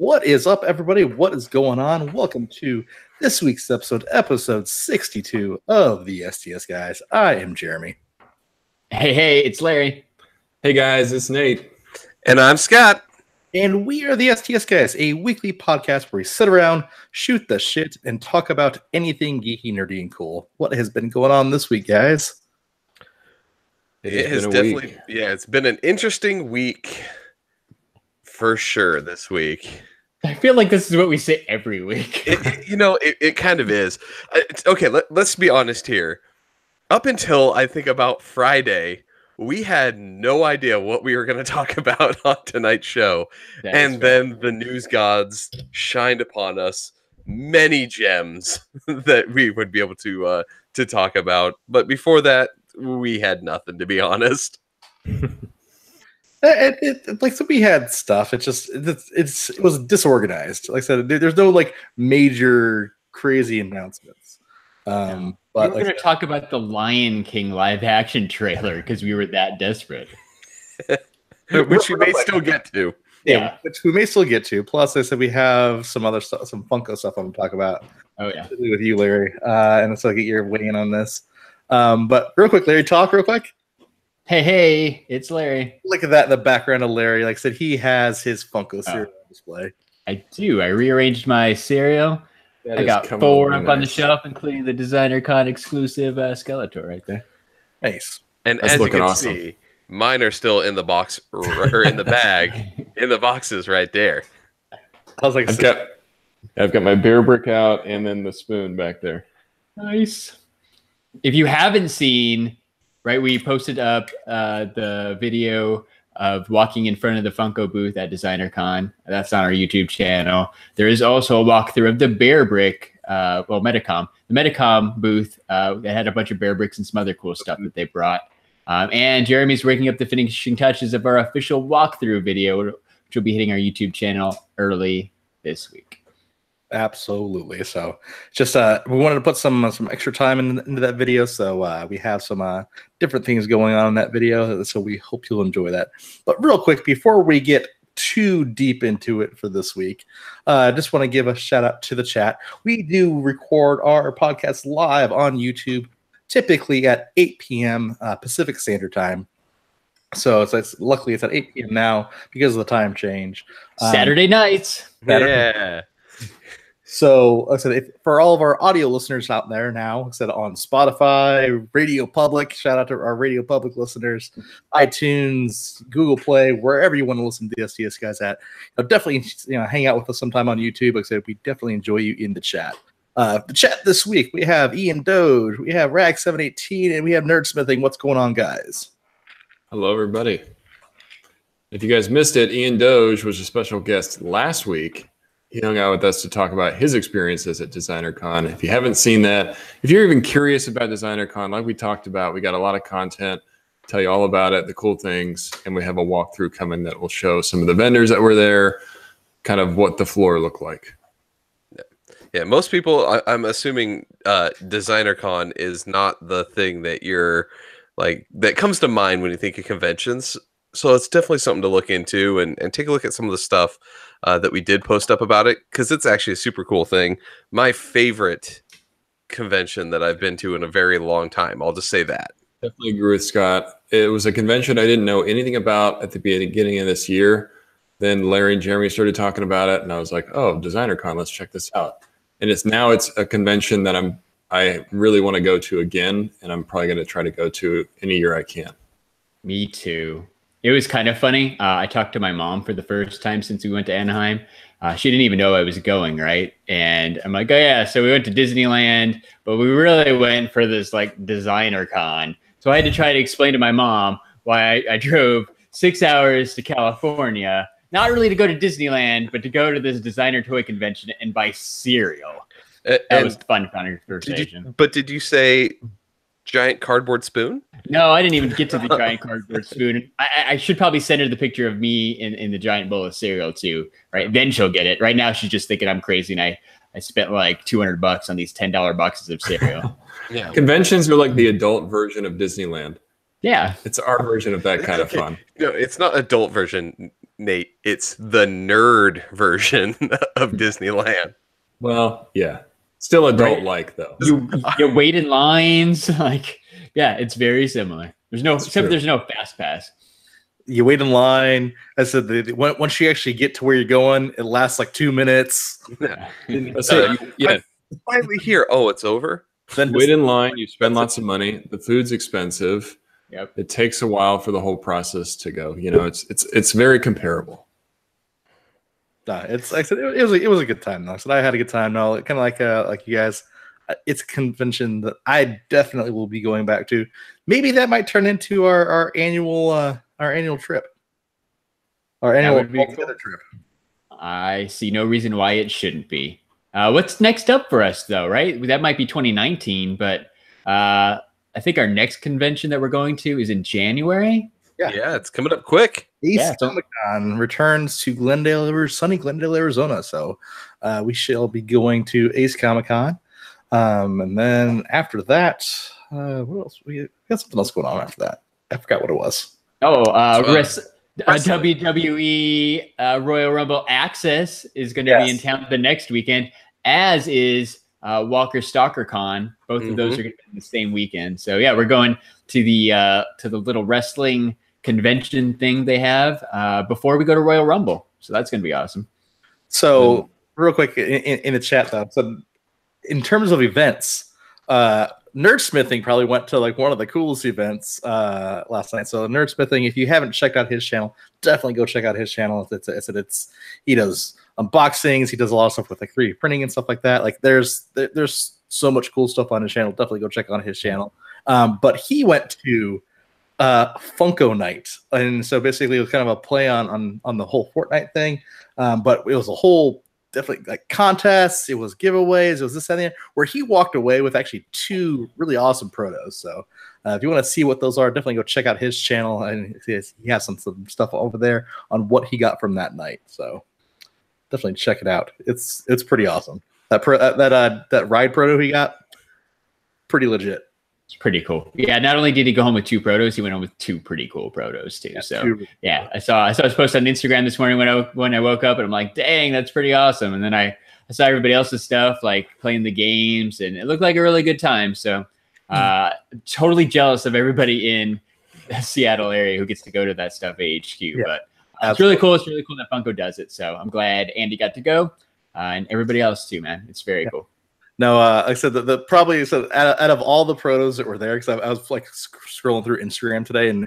What is up, everybody? What is going on? Welcome to this week's episode 62 of the STS Guys. I am Jeremy. Hey, it's Larry. Hey guys, it's Nate. And I'm Scott. And we are the STS Guys, a weekly podcast where we sit around, shoot the shit, and talk about anything geeky, nerdy, and cool. What has been going on this week, guys? It has definitely, it's been an interesting week for sure this week. I feel like this is what we say every week. It kind of is. Okay, let's be honest here. Up until I think about Friday, we had no idea what we were going to talk about on tonight's show. Then the news gods shined upon us many gems that we would be able to talk about. But before that, we had nothing, to be honest. So we had stuff. It was disorganized. Like I said, there's no like major crazy announcements. But we're going to talk about the Lion King live action trailer because we were that desperate, which we may still get to. Yeah, which we may still get to. Plus, I said we have some other stuff, some Funko stuff I'm going to talk about. Oh yeah, with you, Larry, and so I get your weigh in on this. But real quick, Larry, talk real quick. Hey, it's Larry. Look at that in the background of Larry. Like I said, he has his Funko cereal on display. I do. I rearranged my cereal. I got 4 up on the shelf, including the DesignerCon exclusive Skeletor right there. Nice. And as you can see, mine are still in the box or in the bag, in the boxes right there. I was like, I've got my bear brick out and then the spoon back there. Nice. If you haven't seen, right, we posted up the video of walking in front of the Funko booth at DesignerCon. That's on our YouTube channel. There is also a walkthrough of the Bear Brick, Medicom. The Medicom booth that had a bunch of Bear Bricks and some other cool stuff that they brought. And Jeremy's working up the finishing touches of our official walkthrough video, which will be hitting our YouTube channel early this week. Absolutely. So just we wanted to put some extra time into that video. So we have some different things going on in that video. So we hope you'll enjoy that. But real quick, before we get too deep into it for this week, I just want to give a shout out to the chat. We do record our podcast live on YouTube, typically at 8 p.m. Pacific Standard Time. So luckily it's at 8 p.m. now because of the time change. Saturday nights. Yeah. So, like I said, for all of our audio listeners out there now, like I said, on Spotify, Radio Public, shout out to our Radio Public listeners, iTunes, Google Play, wherever you want to listen to the STS Guys at. Definitely, hang out with us sometime on YouTube. Like I said, we definitely enjoy you in the chat. The chat this week, we have Ian Doge, we have Rag718, and we have Nerdsmithing. What's going on, guys? Hello, everybody. If you guys missed it, Ian Doge was a special guest last week. He hung out with us to talk about his experiences at DesignerCon. If you haven't seen that, if you're even curious about DesignerCon, like we talked about, we got a lot of content, tell you all about it, the cool things, and we have a walkthrough coming that will show some of the vendors that were there, kind of what the floor looked like. Yeah, most people, I'm assuming DesignerCon is not the thing that you're like, that comes to mind when you think of conventions. So it's definitely something to look into and take a look at some of the stuff that we did post up about it, because it's actually a super cool thing. My favorite convention that I've been to in a very long time. I'll just say that. Definitely agree with Scott. It was a convention I didn't know anything about at the beginning of this year. Then Larry and Jeremy started talking about it, and I was like, oh, DesignerCon, let's check this out. And it's a convention that I really want to go to again, and I'm probably going to try to go to any year I can. Me too. It was kind of funny. I talked to my mom for the first time since we went to Anaheim. She didn't even know I was going, right? And I'm like, oh yeah, so we went to Disneyland, but we really went for this like DesignerCon. So I had to try to explain to my mom why I drove 6 hours to California, not really to go to Disneyland, but to go to this designer toy convention and buy cereal. That was a fun conversation. Did you say giant cardboard spoon? No, I didn't even get to the giant cardboard spoon. I should probably send her the picture of me in the giant bowl of cereal too, right? Then she'll get it. Right now, she's just thinking I'm crazy, and I spent like $200 on these $10 boxes of cereal. Yeah, conventions are like the adult version of Disneyland. Yeah, it's our version of that kind of fun. No, it's not adult version. Nate, it's the nerd version of Disneyland. Well, yeah. Still adult-like, though. You wait in lines. Like, yeah, it's very similar. There's no, except there's no fast pass. You wait in line. I said, once you actually get to where you're going, it lasts like 2 minutes. Yeah. Finally here. Oh, it's over. Then wait in line. You spend lots of money. The food's expensive. Yep. It takes a while for the whole process to go. You know, it's very comparable. It's like I said, it was a good time though. So I had a good time. No, kind of like you guys. It's a convention that I definitely will be going back to. Maybe that might turn into our annual trip. Our annual trip. I see no reason why it shouldn't be. What's next up for us though, right? That might be 2019, but I think our next convention that we're going to is in January. Yeah, it's coming up quick. Ace Comic-Con returns to sunny Glendale, Arizona. So we shall be going to Ace Comic-Con. And then after that, what else? We got something else going on after that. I forgot what it was. WWE Royal Rumble Access is going to be in town the next weekend, as is Walker Stalker Con. Both of those are going to be in the same weekend. So yeah, we're going to the little wrestling convention thing they have before we go to Royal Rumble. So that's going to be awesome. So real quick in the chat though, so in terms of events, Nerdsmithing probably went to like one of the coolest events last night. So Nerdsmithing, if you haven't checked out his channel, definitely go check out his channel. He does unboxings, he does a lot of stuff with like 3D printing and stuff like that. Like there's so much cool stuff on his channel. Definitely go check out his channel. But he went to Funko Night, and so basically it was kind of a play on the whole Fortnite thing. But it was a whole definitely like contests, it was giveaways, it was this and that, where he walked away with actually 2 really awesome protos. So if you want to see what those are, definitely go check out his channel, and he has some stuff over there on what he got from that night. So definitely check it out. It's pretty awesome. That ride proto he got, pretty legit. It's pretty cool. Yeah, not only did he go home with 2 protos, he went home with 2 pretty cool protos too. So yeah, I saw his post on Instagram this morning when I woke up, and I'm like, dang, that's pretty awesome. And then I saw everybody else's stuff, like playing the games, and it looked like a really good time. So totally jealous of everybody in the Seattle area who gets to go to that stuff at HQ. Yeah, but it's really cool. It's really cool that Funko does it. So I'm glad Andy got to go, and everybody else too, man. It's very cool. No, like I said, the probably so out of all the protos that were there, because I was like scrolling through Instagram today and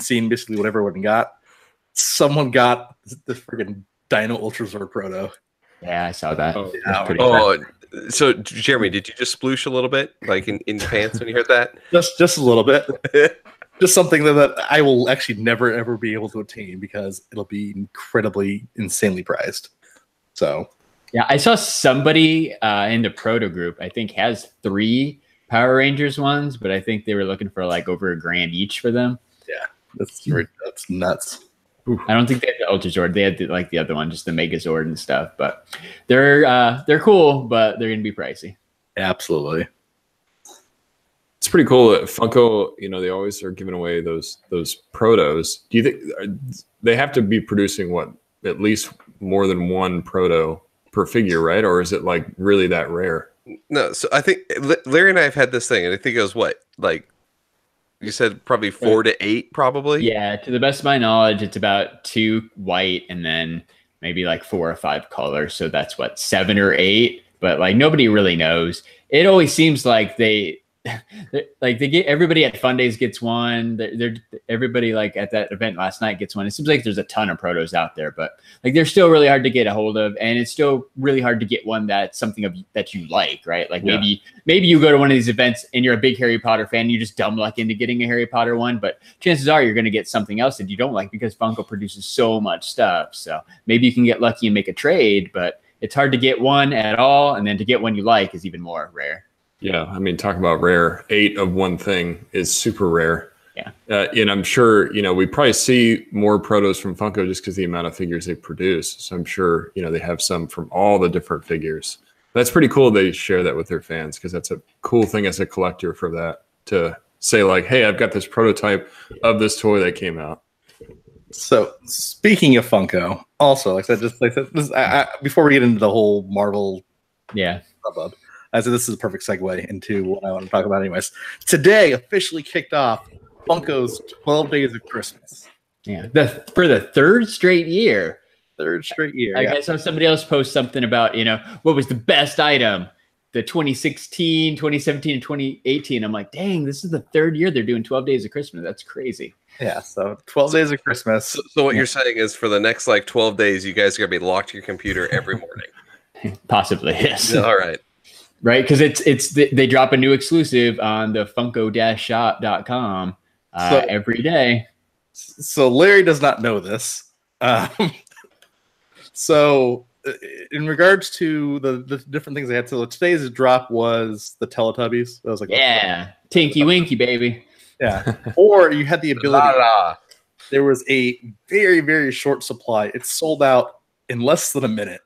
seeing basically what everyone got. Someone got the freaking Dino Ultrazord proto. Yeah, I saw that. So Jeremy, did you just sploosh a little bit, like in your pants when you heard that? Just a little bit. Just something that I will actually never ever be able to attain because it'll be incredibly, insanely priced. So. Yeah, I saw somebody in the proto group, I think, has 3 Power Rangers ones, but I think they were looking for like over $1,000 each for them. Yeah, that's nuts. I don't think they had the Ultrazord. They had the other one, just the Megazord and stuff. But they're cool, but they're gonna be pricey. Absolutely. It's pretty cool that Funko, they always are giving away those protos. Do you think they have to be producing at least more than 1 proto per figure, right? Or is it like really that rare? No, so I think Larry and I have had this thing, and I think it was like you said, probably 4 to 8, probably. Yeah, to the best of my knowledge, it's about 2 white and then maybe like 4 or 5 color. So that's 7 or 8. But like nobody really knows. It always seems like they get everybody at Fun Days gets one. Everybody like at that event last night gets one. It seems like there's a ton of protos out there, but like they're still really hard to get a hold of, and it's still really hard to get one that's something that you like, right? Like maybe you go to one of these events and you're a big Harry Potter fan, and you just dumb luck into getting a Harry Potter one, but chances are you're going to get something else that you don't like because Funko produces so much stuff. So maybe you can get lucky and make a trade, but it's hard to get one at all, and then to get one you like is even more rare. Yeah, I mean, talk about rare. 8 of one thing is super rare. Yeah. And I'm sure, we probably see more protos from Funko just because the amount of figures they produce. So I'm sure, they have some from all the different figures. That's pretty cool they share that with their fans, because that's a cool thing as a collector for that to say like, hey, I've got this prototype of this toy that came out. So speaking of Funko, also like I said, before we get into the whole Marvel, hubbub, I said this is a perfect segue into what I want to talk about. Anyways, today officially kicked off Funko's 12 Days of Christmas. Yeah, for the third straight year. I saw somebody else post something about what was the best item. The 2016, 2017, and 2018. I'm like, dang, this is the third year they're doing 12 Days of Christmas. That's crazy. Yeah, so 12 Days of Christmas. So what you're saying is for the next 12 days, you guys are going to be locked to your computer every morning. Possibly, yes. Yeah, all right. Right, because they drop a new exclusive on the funko-shop.com every day. So Larry does not know this. So in regards to the different things they had, so today's drop was the Teletubbies. I was like, Tinky Winky, baby. Yeah. Or you had the ability. There was a very, very short supply. It sold out in less than a minute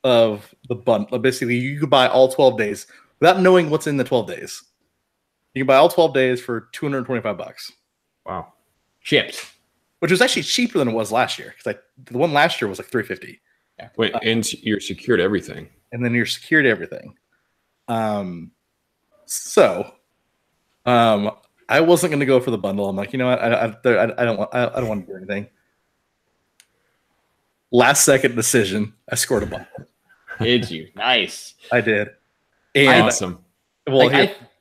of the bundle. Basically, you could buy all 12 days without knowing what's in the 12 days. You can buy all 12 days for $225. Wow. Shipped. Which was actually cheaper than it was last year. Because the one last year was like $350. Yeah. Wait, and you're secured everything. And then you're secured everything. I wasn't going to go for the bundle. I'm like, you know what? I don't want to do anything. Last second decision. I scored a bundle. Did you? Nice. I did. And awesome. Well,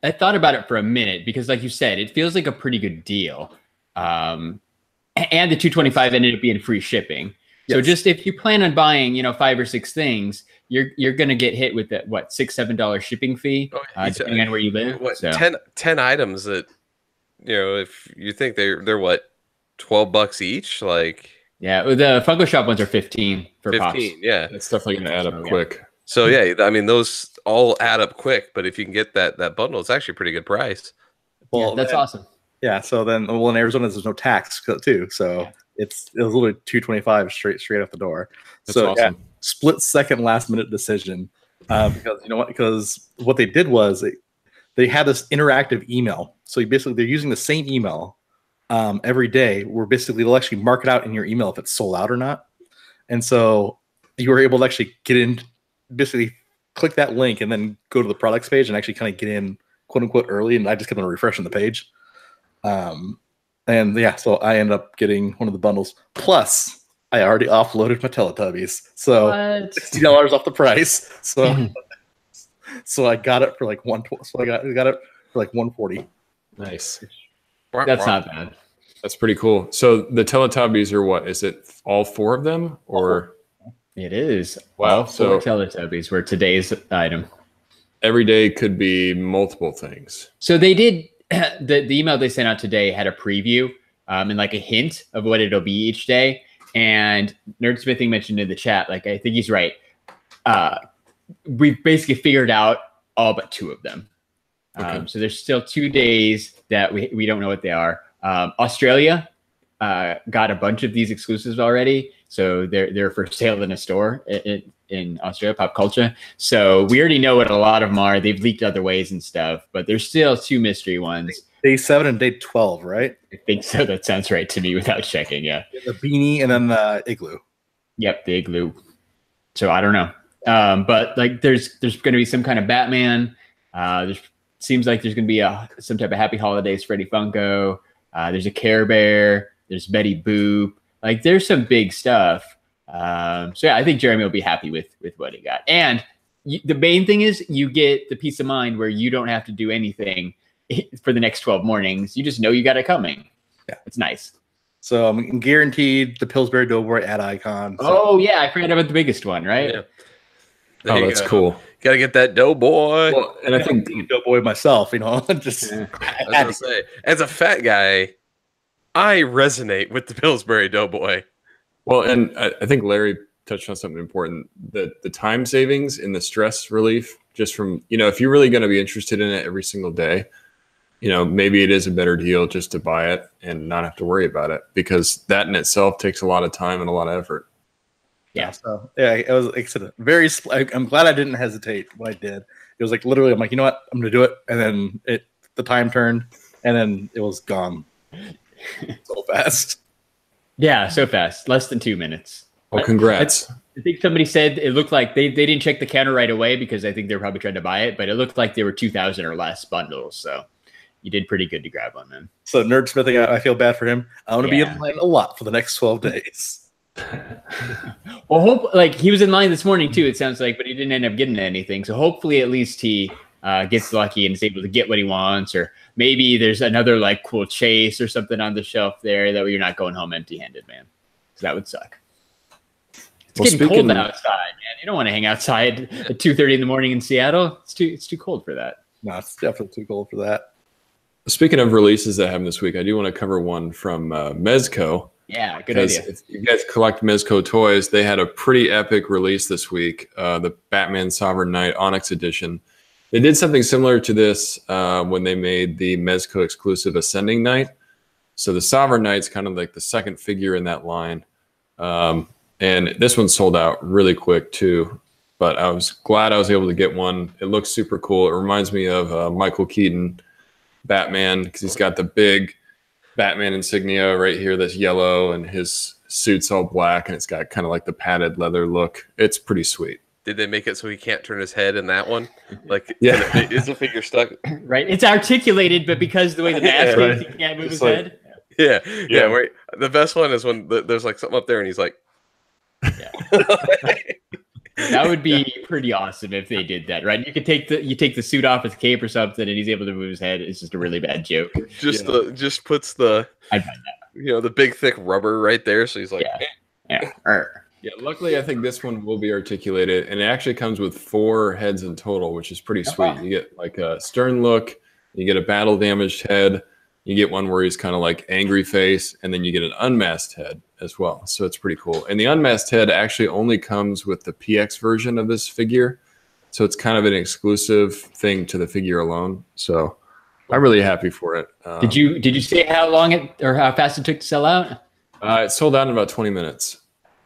I thought about it for a minute because, like you said, it feels like a pretty good deal. And the $225 ended up being free shipping. Yes. So just if you plan on buying, 5 or 6 things, you're going to get hit with that $6-7 shipping fee, depending on where you live. What, so 10 items that if you think they're what, $12 each, like. Yeah, the Funko Shop ones are 15 for 15, pops. Yeah, it's definitely going to add up quick. So yeah, I mean those all add up quick, but if you can get that bundle, it's actually a pretty good price. Well, that's awesome. Yeah, so then in Arizona there's no tax too, so it was literally $225 straight off the door. That's so awesome. Split second last minute decision because you know what? Because what they did was they had this interactive email. So they're using the same email every day, where basically they'll actually mark it out in your email if it's sold out or not. And so you were able to actually get in, basically click that link and then go to the products page and actually kind of get in quote unquote early. And I just kept on refreshing the page. So I ended up getting one of the bundles. Plus, I already offloaded my Teletubbies, so $60 off the price. So I got it for like $120. So I got it for like $140. Nice. That's not bad. That's pretty cool. So the Teletubbies are what? Is it all 4 of them or? It is. Wow. So Teletubbies were today's item. Every day could be multiple things. So they did. The email they sent out today had a preview and like a hint of what it'll be each day. And Nerdsmithing mentioned in the chat, like I think he's right. We've basically figured out all but 2 of them. Okay. So there's still 2 days that we don't know what they are. Australia got a bunch of these exclusives already, so they're for sale in a store in Australia, Pop Culture. So we already know what a lot of them are. They've leaked other ways and stuff, but there's still 2 mystery ones. Day 7 and day 12, right? I think so. That sounds right to me without checking. Yeah. The beanie and then the igloo. Yep, the igloo. So I don't know, but like there's going to be some kind of Batman. Seems like there's going to be some type of Happy Holidays Freddy Funko. There's a Care Bear. There's Betty Boop. Like there's some big stuff. So yeah, I think Jeremy will be happy with what he got. And the main thing is you get the peace of mind where you don't have to do anything for the next 12 mornings. You just know you got it coming. Yeah, it's nice. So I'm guaranteed the Pillsbury Doughboy ad icon. So. Oh yeah, I forgot about the biggest one, right? Yeah. Oh, that's cool. Gotta get that Doughboy. Well, and I think Doughboy myself, just I was gonna say, as a fat guy, I resonate with the Pillsbury Doughboy. Well, and I think Larry touched on something important, the time savings and the stress relief just from, if you're really going to be interested in it every single day, maybe it is a better deal just to buy it and not have to worry about it, because that in itself takes a lot of time and a lot of effort. Yeah. So yeah, it was like I said, very. I'm glad I didn't hesitate when I did. It was like literally, I'm like, you know what, I'm gonna do it, and then the time turned, and then it was gone so fast. Yeah, so fast, less than 2 minutes. Well, congrats. I think somebody said it looked like they didn't check the counter right away because I think they were probably trying to buy it, but it looked like they were 2,000 or less bundles. So you did pretty good to grab one then. So Nerdsmithing, I feel bad for him. I want to be in line a lot for the next 12 days. Well, like he was in line this morning too, it sounds like, but he didn't end up getting anything. So hopefully at least he gets lucky and is able to get what he wants, or maybe there's another like cool chase or something on the shelf there that way you're not going home empty-handed, man. So that would suck. It's getting cold outside, man. You don't want to hang outside at 2:30 in the morning in Seattle. It's too cold for that. No, it's definitely too cold for that. Speaking of releases that happened this week, I do want to cover one from Mezco. Yeah, good idea. If you guys collect Mezco toys, they had a pretty epic release this week, the Batman Sovereign Knight Onyx Edition. They did something similar to this when they made the Mezco exclusive Ascending Knight. So the Sovereign Knight's kind of like the second figure in that line. And this one sold out really quick too. But I was glad I was able to get one. It looks super cool. It reminds me of Michael Keaton Batman because he's got the big Batman insignia right here that's yellow and his suit's all black and it's got kind of like the padded leather look. It's pretty sweet. Did they make it so he can't turn his head in that one? Like, yeah, is the figure stuck? Right, it's articulated, but because the way the mask is, he can't move his head. Yeah. Right. The best one is when there's like something up there and he's like, yeah. That would be pretty awesome if they did that, right? You could take the suit off his cape or something, and he's able to move his head. It's just a really bad joke. Just puts the I'd find that. The big thick rubber right there. So he's like, yeah. Yeah, luckily I think this one will be articulated, and it actually comes with 4 heads in total, which is pretty sweet. Wow. You get like a stern look, you get a battle damaged head, you get one where he's kind of like angry face, and then you get an unmasked head as well. So it's pretty cool. And the unmasked head actually only comes with the PX version of this figure, so it's kind of an exclusive thing to the figure alone. So I'm really happy for it. Did you say how long or how fast it took to sell out? It sold out in about 20 minutes.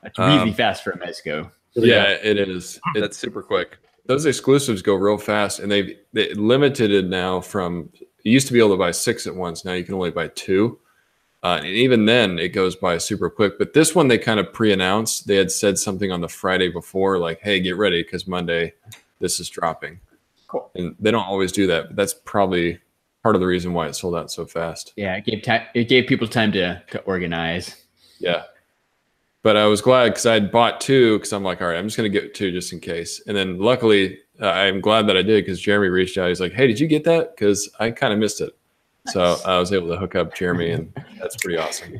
That's really fast for a Mezco. Yeah, it is. That's super quick. Those exclusives go real fast, and they limited it now from, you used to be able to buy 6 at once. Now you can only buy 2. And even then it goes by super quick. But this one, they kind of pre-announced. They had said something on the Friday before, like, hey, get ready because Monday this is dropping. Cool. And they don't always do that, but that's probably part of the reason why it sold out so fast. Yeah, it gave people time to organize. Yeah. But I was glad because I had bought 2 because I'm like, all right, I'm just going to get 2 just in case. And then luckily, I'm glad that I did because Jeremy reached out. He's like, hey, did you get that? Because I kind of missed it. Nice. So I was able to hook up Jeremy, and that's pretty awesome.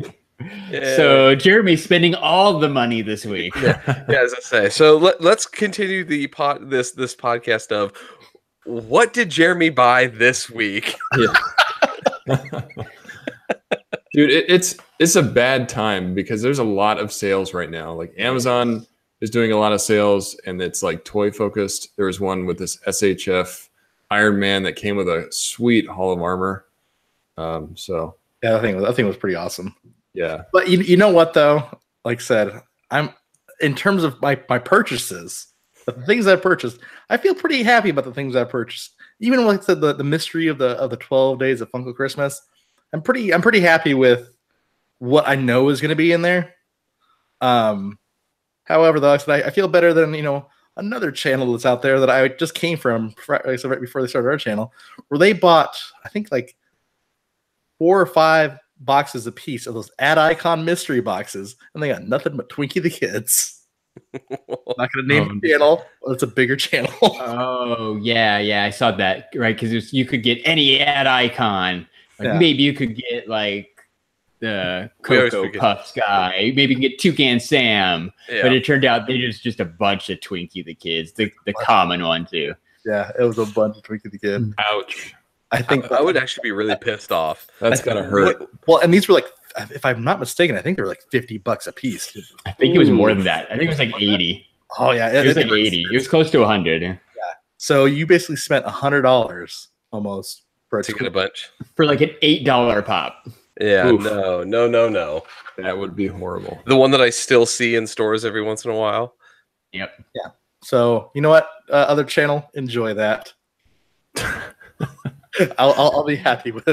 Yeah. So Jeremy's spending all the money this week. Yeah, as I say. So let's continue the this podcast of what did Jeremy buy this week? Yeah. Dude, it's a bad time because there's a lot of sales right now. Like Amazon is doing a lot of sales, and it's like toy focused. There was one with this SHF Iron Man that came with a sweet Hall of Armor. So yeah, I think it was pretty awesome. Yeah, but you know what though? Like I said, I'm in terms of my purchases, the things I purchased, I feel pretty happy about the things I purchased. Even like I said, the mystery of the 12 days of Funko Christmas. I'm pretty happy with what I know is going to be in there. However, though, I feel better than another channel that's out there that I just came from right before they started our channel, where they bought I think like 4 or 5 boxes a piece of those Ad Icon mystery boxes, and they got nothing but Twinkie the Kids. I'm not going to name the channel, but it's a bigger channel. Oh yeah, I saw that, right? Because you could get any Ad Icon. Like maybe you could get like the Cocoa Puffs guy. Maybe you can get Toucan Sam. Yeah. But it turned out they just a bunch of Twinkie the Kids, the common one too. Yeah, it was a bunch of Twinkie the Kid. Ouch. I think I would actually be really pissed off. That's gotta hurt. Well, and these were like, if I'm not mistaken, I think they were like $50 a piece. I think it was more than that. I think it was like 80. Oh yeah, it was like 80. It was close to 100. Yeah. So you basically spent $100 almost for to get a bunch for like an $8 pop. Yeah. Oof. No. That would be horrible. The one that I still see in stores every once in a while. Yep. Yeah. So you know what? Other channel, enjoy that. I'll be happy with.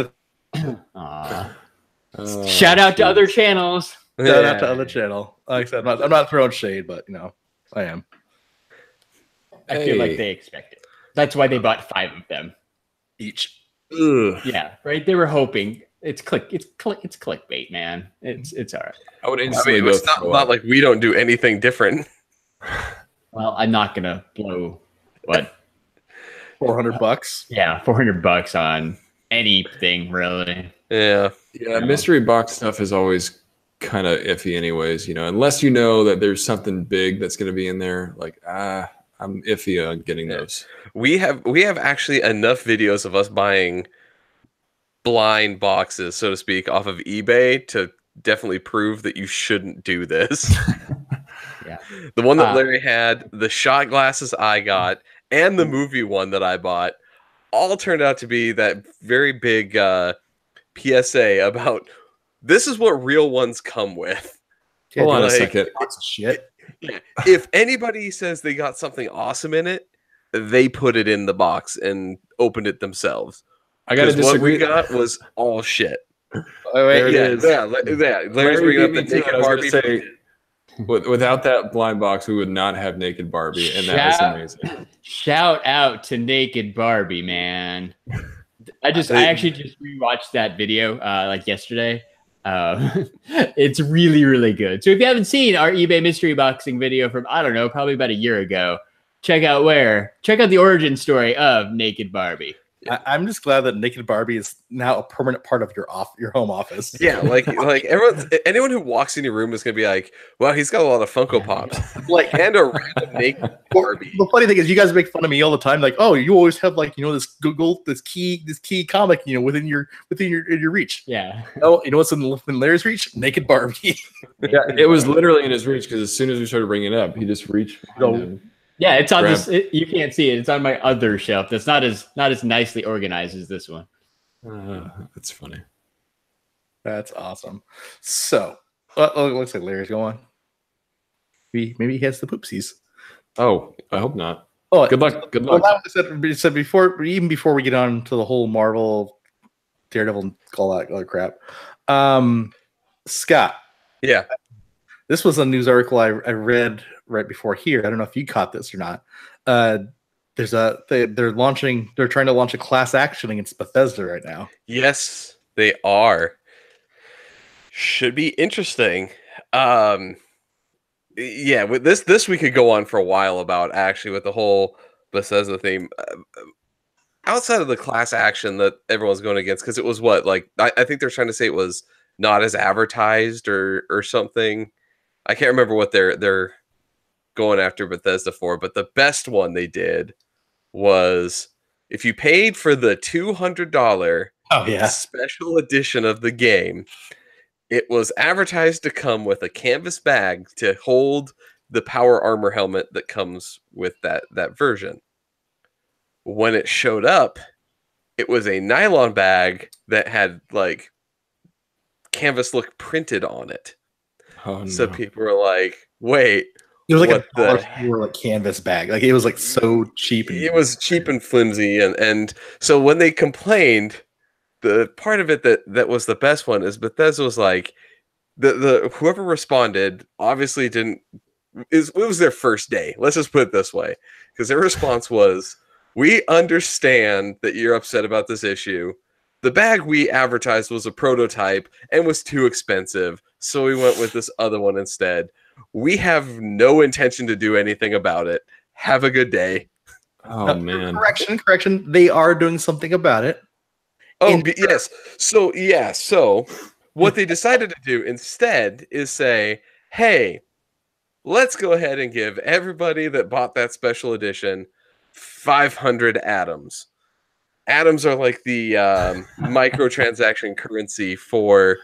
Shout out to other channels. Shout out to other channel. Like I said, I'm not throwing shade, but I am. I feel like they expect it. That's why they bought 5 of them Each. Ugh. Yeah, right. They were hoping it's clickbait, man. It's all right. I would I instantly mean, go it's not like we don't do anything different. Well, I'm not gonna blow what $400. Yeah, $400 on anything really. Yeah. Yeah, mystery box stuff is always kind of iffy anyways, unless you know that there's something big that's going to be in there. Like, I'm iffy on getting those. We have actually enough videos of us buying blind boxes, so to speak, off of eBay to definitely prove that you shouldn't do this. Yeah. The one that Larry had, the shot glasses I got, and the movie one that I bought all turned out to be that very big PSA about this is what real ones come with. Hold on a second. Lots of shit. If anybody says they got something awesome in it, they put it in the box and opened it themselves. I got to disagree. What we got was all shit. Oh, wait, yeah. Larry's bringing up the naked Barbie. Say, without that blind box, we would not have naked Barbie, and that was amazing. Shout out to Naked Barbie, man. I actually just rewatched that video like yesterday. It's really, really good. So if you haven't seen our eBay mystery boxing video from, I don't know, probably about a year ago, check out the origin story of Naked Barbie. I'm just glad that Naked Barbie is now a permanent part of your home office. Yeah, like anyone who walks in your room is gonna be like, "Wow, he's got a lot of Funko Pops." Like, and a random Naked Barbie. The funny thing is, you guys make fun of me all the time. Like, oh, you always have this key comic, within your reach. Yeah. Oh, you know what's in Larry's reach? Naked Barbie. Yeah, it was literally in his reach because as soon as we started bringing it up, he just reached. Yeah, it's on this. You can't see it. It's on my other shelf. That's not as nicely organized as this one. That's funny. That's awesome. So, looks like Larry's going. Maybe he has the poopsies. Oh, I hope not. Oh, good luck. Good luck. Well, I said before we get on to the whole Marvel, Daredevil, and all that other crap. Scott. Yeah. This was a news article I read right before here. I don't know if you caught this or not. They're trying to launch a class action against Bethesda right now. Yes, they are. Should be interesting. Yeah, with this we could go on for a while about actually with the whole Bethesda theme. Outside of the class action that everyone's going against, because it was I think they're trying to say it was not as advertised or something. I can't remember what they're going after Bethesda for, but the best one they did was if you paid for the $200 special edition of the game, it was advertised to come with a canvas bag to hold the power armor helmet that comes with that version. When it showed up, it was a nylon bag that had canvas look printed on it. Oh, no. So people were like, wait. It was like a canvas bag. Like it was so cheap. It was cheap and flimsy. And so when they complained, the part of it that was the best one is Bethesda was like, the whoever responded obviously it was their first day. Let's just put it this way. Because their response was, we understand that you're upset about this issue. The bag we advertised was a prototype and was too expensive, so we went with this other one instead. We have no intention to do anything about it. Have a good day. Oh, man. Correction. They are doing something about it. Oh, yes. So what they decided to do instead is say, hey, let's go ahead and give everybody that bought that special edition 500 atoms. Atoms are like the microtransaction currency for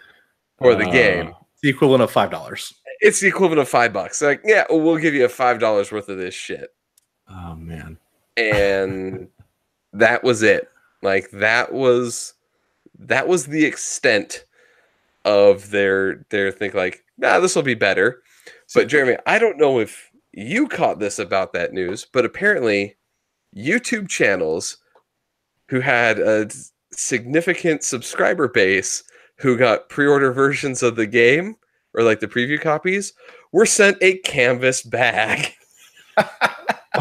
the game. The equivalent of $5. It's the equivalent of $5. Like, yeah, we'll give you $5 worth of this shit. Oh man. And that was it. Like that was the extent of their think like, this will be better. But Jeremy, I don't know if you caught this about that news, but apparently YouTube channels who had a significant subscriber base who got pre-order versions of the game or like the preview copies, were sent a canvas bag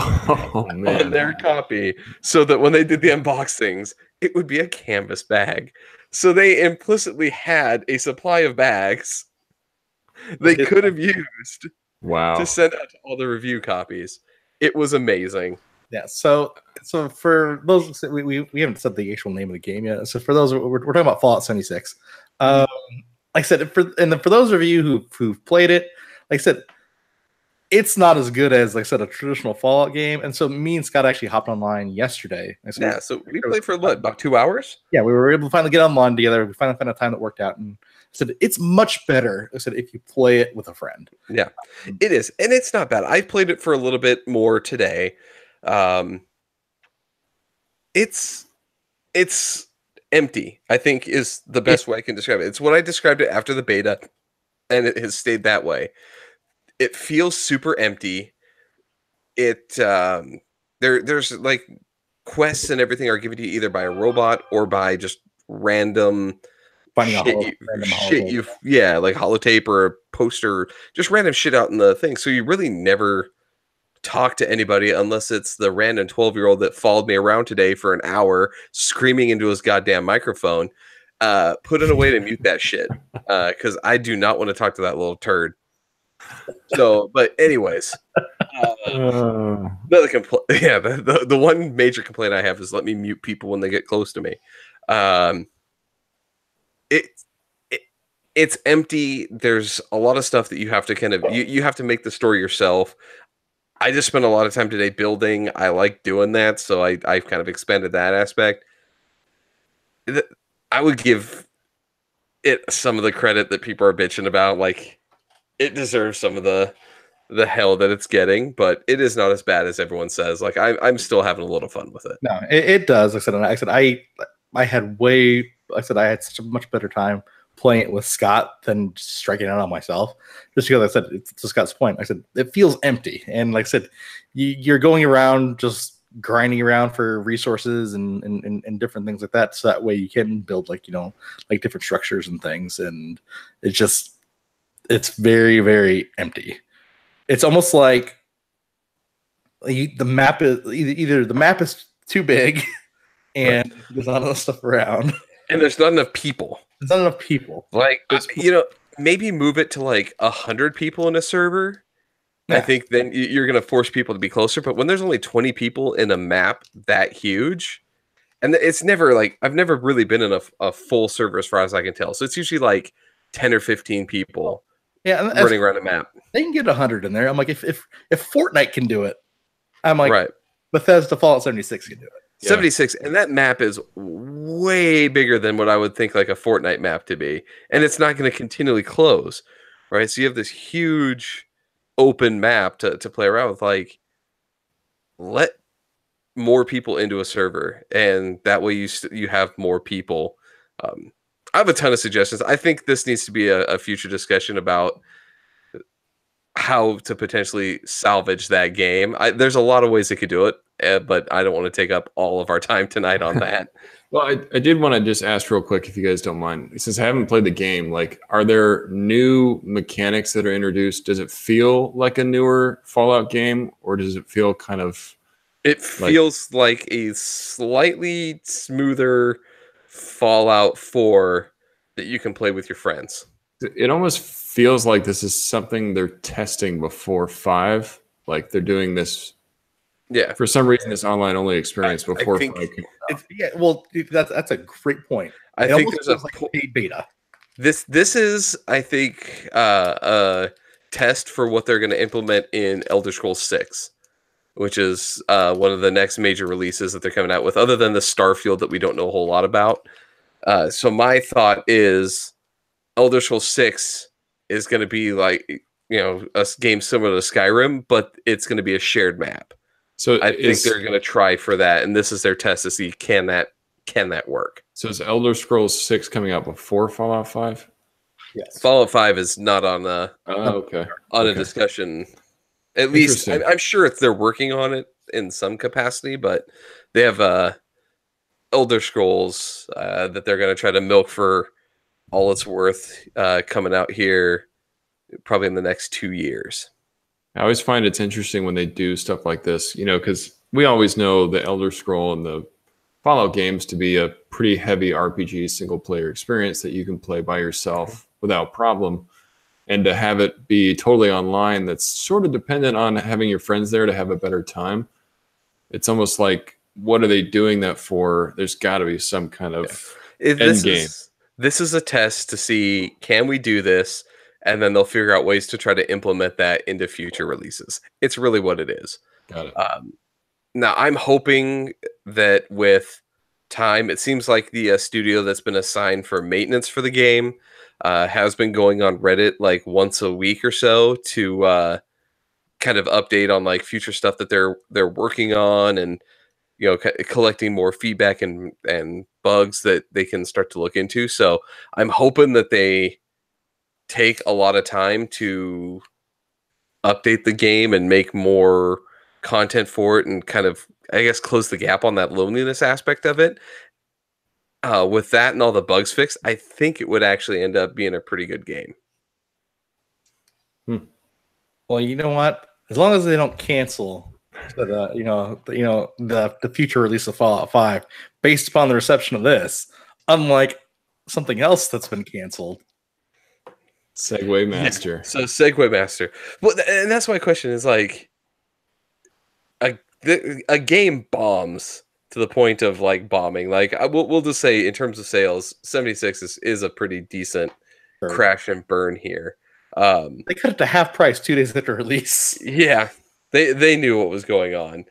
Oh on man. their copy, so that when they did the unboxings, it would be a canvas bag. So they implicitly had a supply of bags they could have used Wow. to send out to all the review copies. It was amazing. Yeah. So for those, we haven't said the actual name of the game yet. So for those, we're talking about Fallout 76. Like I said, for those of you who've played it, like I said, it's not as good as, like I said, a traditional Fallout game. And so me and Scott actually hopped online yesterday. Yeah, so we played for what, about 2 hours? Yeah, we were able to finally get online together. We finally found a time that worked out, and said it's much better. I said if you play it with a friend. Yeah, it is, and it's not bad. I played it for a little bit more today. It's empty, I think, is the best way I can describe it. It's what I described it after the beta, and it has stayed that way. It feels super empty. There's like quests and everything are given to you either by a robot or by just random shit, like holotape or a poster, just random shit out in the thing. So you really never talk to anybody unless it's the random 12-year-old that followed me around today for an hour screaming into his goddamn microphone. Put in a way to mute that shit, because I do not want to talk to that little turd. So, but anyways, another complaint. Yeah, the one major complaint I have is let me mute people when they get close to me. It's empty. There's a lot of stuff that you have to kind of you have to make the story yourself. I just spent a lot of time today building. I like doing that, so I've kind of expanded that aspect. I would give it some of the credit that people are bitching about. Like, it deserves some of the hell that it's getting, but it is not as bad as everyone says. Like, I'm still having a little fun with it. No, it does. Like I said, I had such a much better time playing it with Scott than just striking out on myself. Just because I said, it's to Scott's point, I said it feels empty, and like I said, you're going around just grinding around for resources and different things like that, so that way you can build like different structures and things, and it's very, very empty. It's almost like the map is either the map is too big and there's not enough stuff around, and there's not enough people. There's not enough people. Like, maybe move it to like 100 people in a server. Yeah. I think then you're going to force people to be closer. But when there's only 20 people in a map that huge, and it's never like, I've never really been in a full server as far as I can tell. So it's usually like 10 or 15 people running around a map. They can get 100 in there. I'm like, if Fortnite can do it, I'm like, right. Bethesda Fallout 76 can do it. Yeah. 76, and that map is way bigger than what I would think like a Fortnite map to be, and it's not going to continually close, right? So you have this huge open map to play around with. Like, let more people into a server, and that way you have more people. I have a ton of suggestions. I think this needs to be a future discussion about how to potentially salvage that game. There's a lot of ways they could do it, but I don't want to take up all of our time tonight on that. Well, I did want to just ask real quick, if you guys don't mind, since I haven't played the game, like, are there new mechanics that are introduced? Does it feel like a newer Fallout game, or does it feel kind of... It feels like a slightly smoother Fallout 4 that you can play with your friends. It almost feels like this is something they're testing before 5. Like, they're doing this, for some reason, this online only experience before 5. That's a great point. I think there's a paid beta. This is, I think, a test for what they're going to implement in Elder Scrolls 6, which is one of the next major releases that they're coming out with, other than the Starfield that we don't know a whole lot about. So my thought is Elder Scrolls 6 is going to be like, a game similar to Skyrim, but it's going to be a shared map. So I think they're going to try for that, and this is their test to see can that work. So is Elder Scrolls 6 coming out before Fallout 5? Yes. Fallout 5 is not on a discussion. At least I'm sure they're working on it in some capacity, but they have Elder Scrolls that they're going to try to milk for all it's worth coming out here probably in the next 2 years. I always find it's interesting when they do stuff like this, because we always know the Elder Scroll and the Fallout games to be a pretty heavy RPG single player experience that you can play by yourself without problem. And to have it be totally online, that's sort of dependent on having your friends there to have a better time. It's almost like, what are they doing that for? There's got to be some kind of end game. This is a test to see, can we do this? And then they'll figure out ways to try to implement that into future releases. It's really what it is. Got it. Now, I'm hoping that with time, it seems like the studio that's been assigned for maintenance for the game has been going on Reddit like once a week or so to kind of update on like future stuff that they're working on, and collecting more feedback and bugs that they can start to look into. So I'm hoping that they take a lot of time to update the game and make more content for it, and kind of, I guess, close the gap on that loneliness aspect of it. With that and all the bugs fixed, I think it would actually end up being a pretty good game. Well, you know what? As long as they don't cancel the future release of Fallout 5 based upon the reception of this, unlike something else that's been canceled. Segue master. Yeah. So Segue master. Well, and that's my question is like, a game bombs to the point of like bombing. Like we'll just say in terms of sales, 76 is a pretty decent crash and burn here. They cut it to half price 2 days after release. Yeah, they knew what was going on.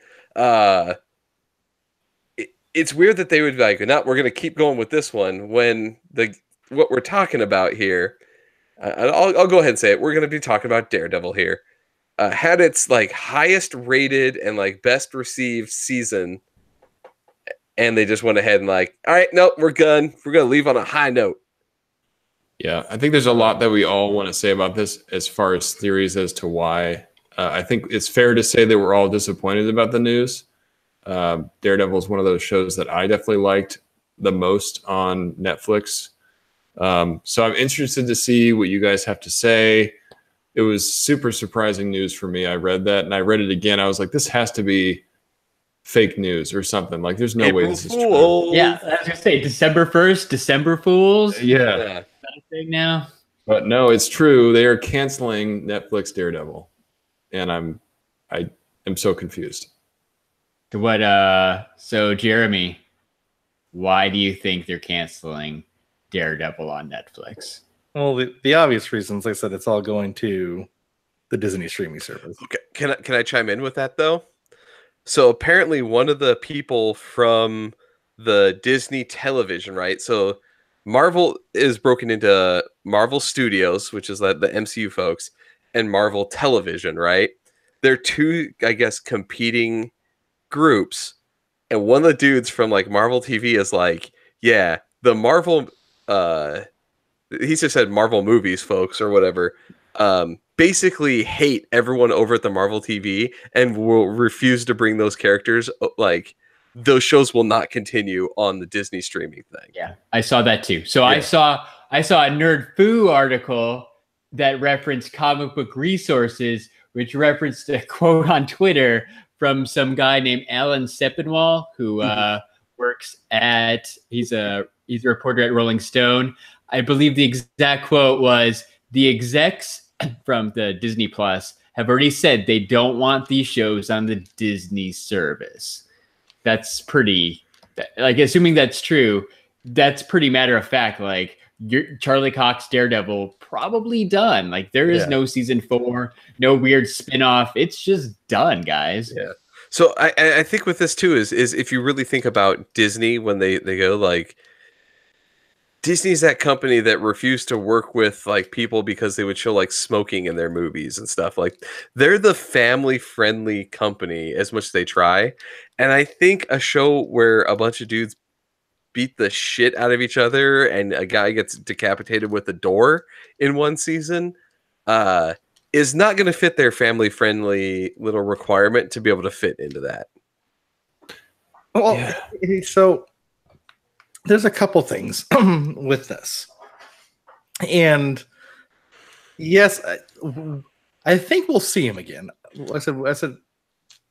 It's weird that they would be like, no, we're going to keep going with this one when what we're talking about here. I'll go ahead and say it. We're going to be talking about Daredevil here. Had its like highest rated and like best received season, and they just went ahead and like, all right, nope, we're done. We're going to leave on a high note. Yeah, I think there's a lot that we all want to say about this as far as theories as to why. I think it's fair to say that we're all disappointed about the news. Daredevil is one of those shows that I definitely liked the most on Netflix. So I'm interested to see what you guys have to say. It was super surprising news for me. I read that and I read it again. I was like, this has to be fake news or something. Like, there's no way this is true. Yeah, I was gonna say December 1st, December Fools. Yeah. Is that a thing now? But no, it's true. They are canceling Netflix Daredevil. And I am so confused. So Jeremy, why do you think they're canceling Daredevil on Netflix? Well, the obvious reasons, like I said, it's all going to the Disney streaming service. Okay, can I chime in with that though? So apparently one of the people from the Disney television, right? So Marvel is broken into Marvel Studios, which is like the MCU folks, and Marvel Television, right? They're two, I guess, competing groups. And one of the dudes from like Marvel TV is like, yeah, the Marvel he just said Marvel movies, folks, or whatever, basically hate everyone over at the Marvel TV and will refuse to bring those characters. Like, those shows will not continue on the Disney streaming thing. Yeah, I saw that too. So yeah. I saw a Nerd Foo article that referenced comic book resources, which referenced a quote on Twitter from some guy named Alan Sepinwall, who works he's a reporter at Rolling Stone. I believe the exact quote was, the execs from the Disney Plus have already said they don't want these shows on the Disney service. That's pretty, like, assuming that's true, that's pretty matter of fact. Like, Charlie Cox Daredevil probably done. Like, there is no season 4, no weird spin-off. It's just done, guys. Yeah. So I think with this too is if you really think about Disney, when they go like, Disney's that company that refused to work with like people because they would show like smoking in their movies and stuff. Like, they're the family friendly company as much as they try. And I think a show where a bunch of dudes beat the shit out of each other and a guy gets decapitated with a door in one season is not going to fit their family friendly little requirement to be able to fit into that. Well, so there's a couple things with this. And Yes, I think we'll see him again. I said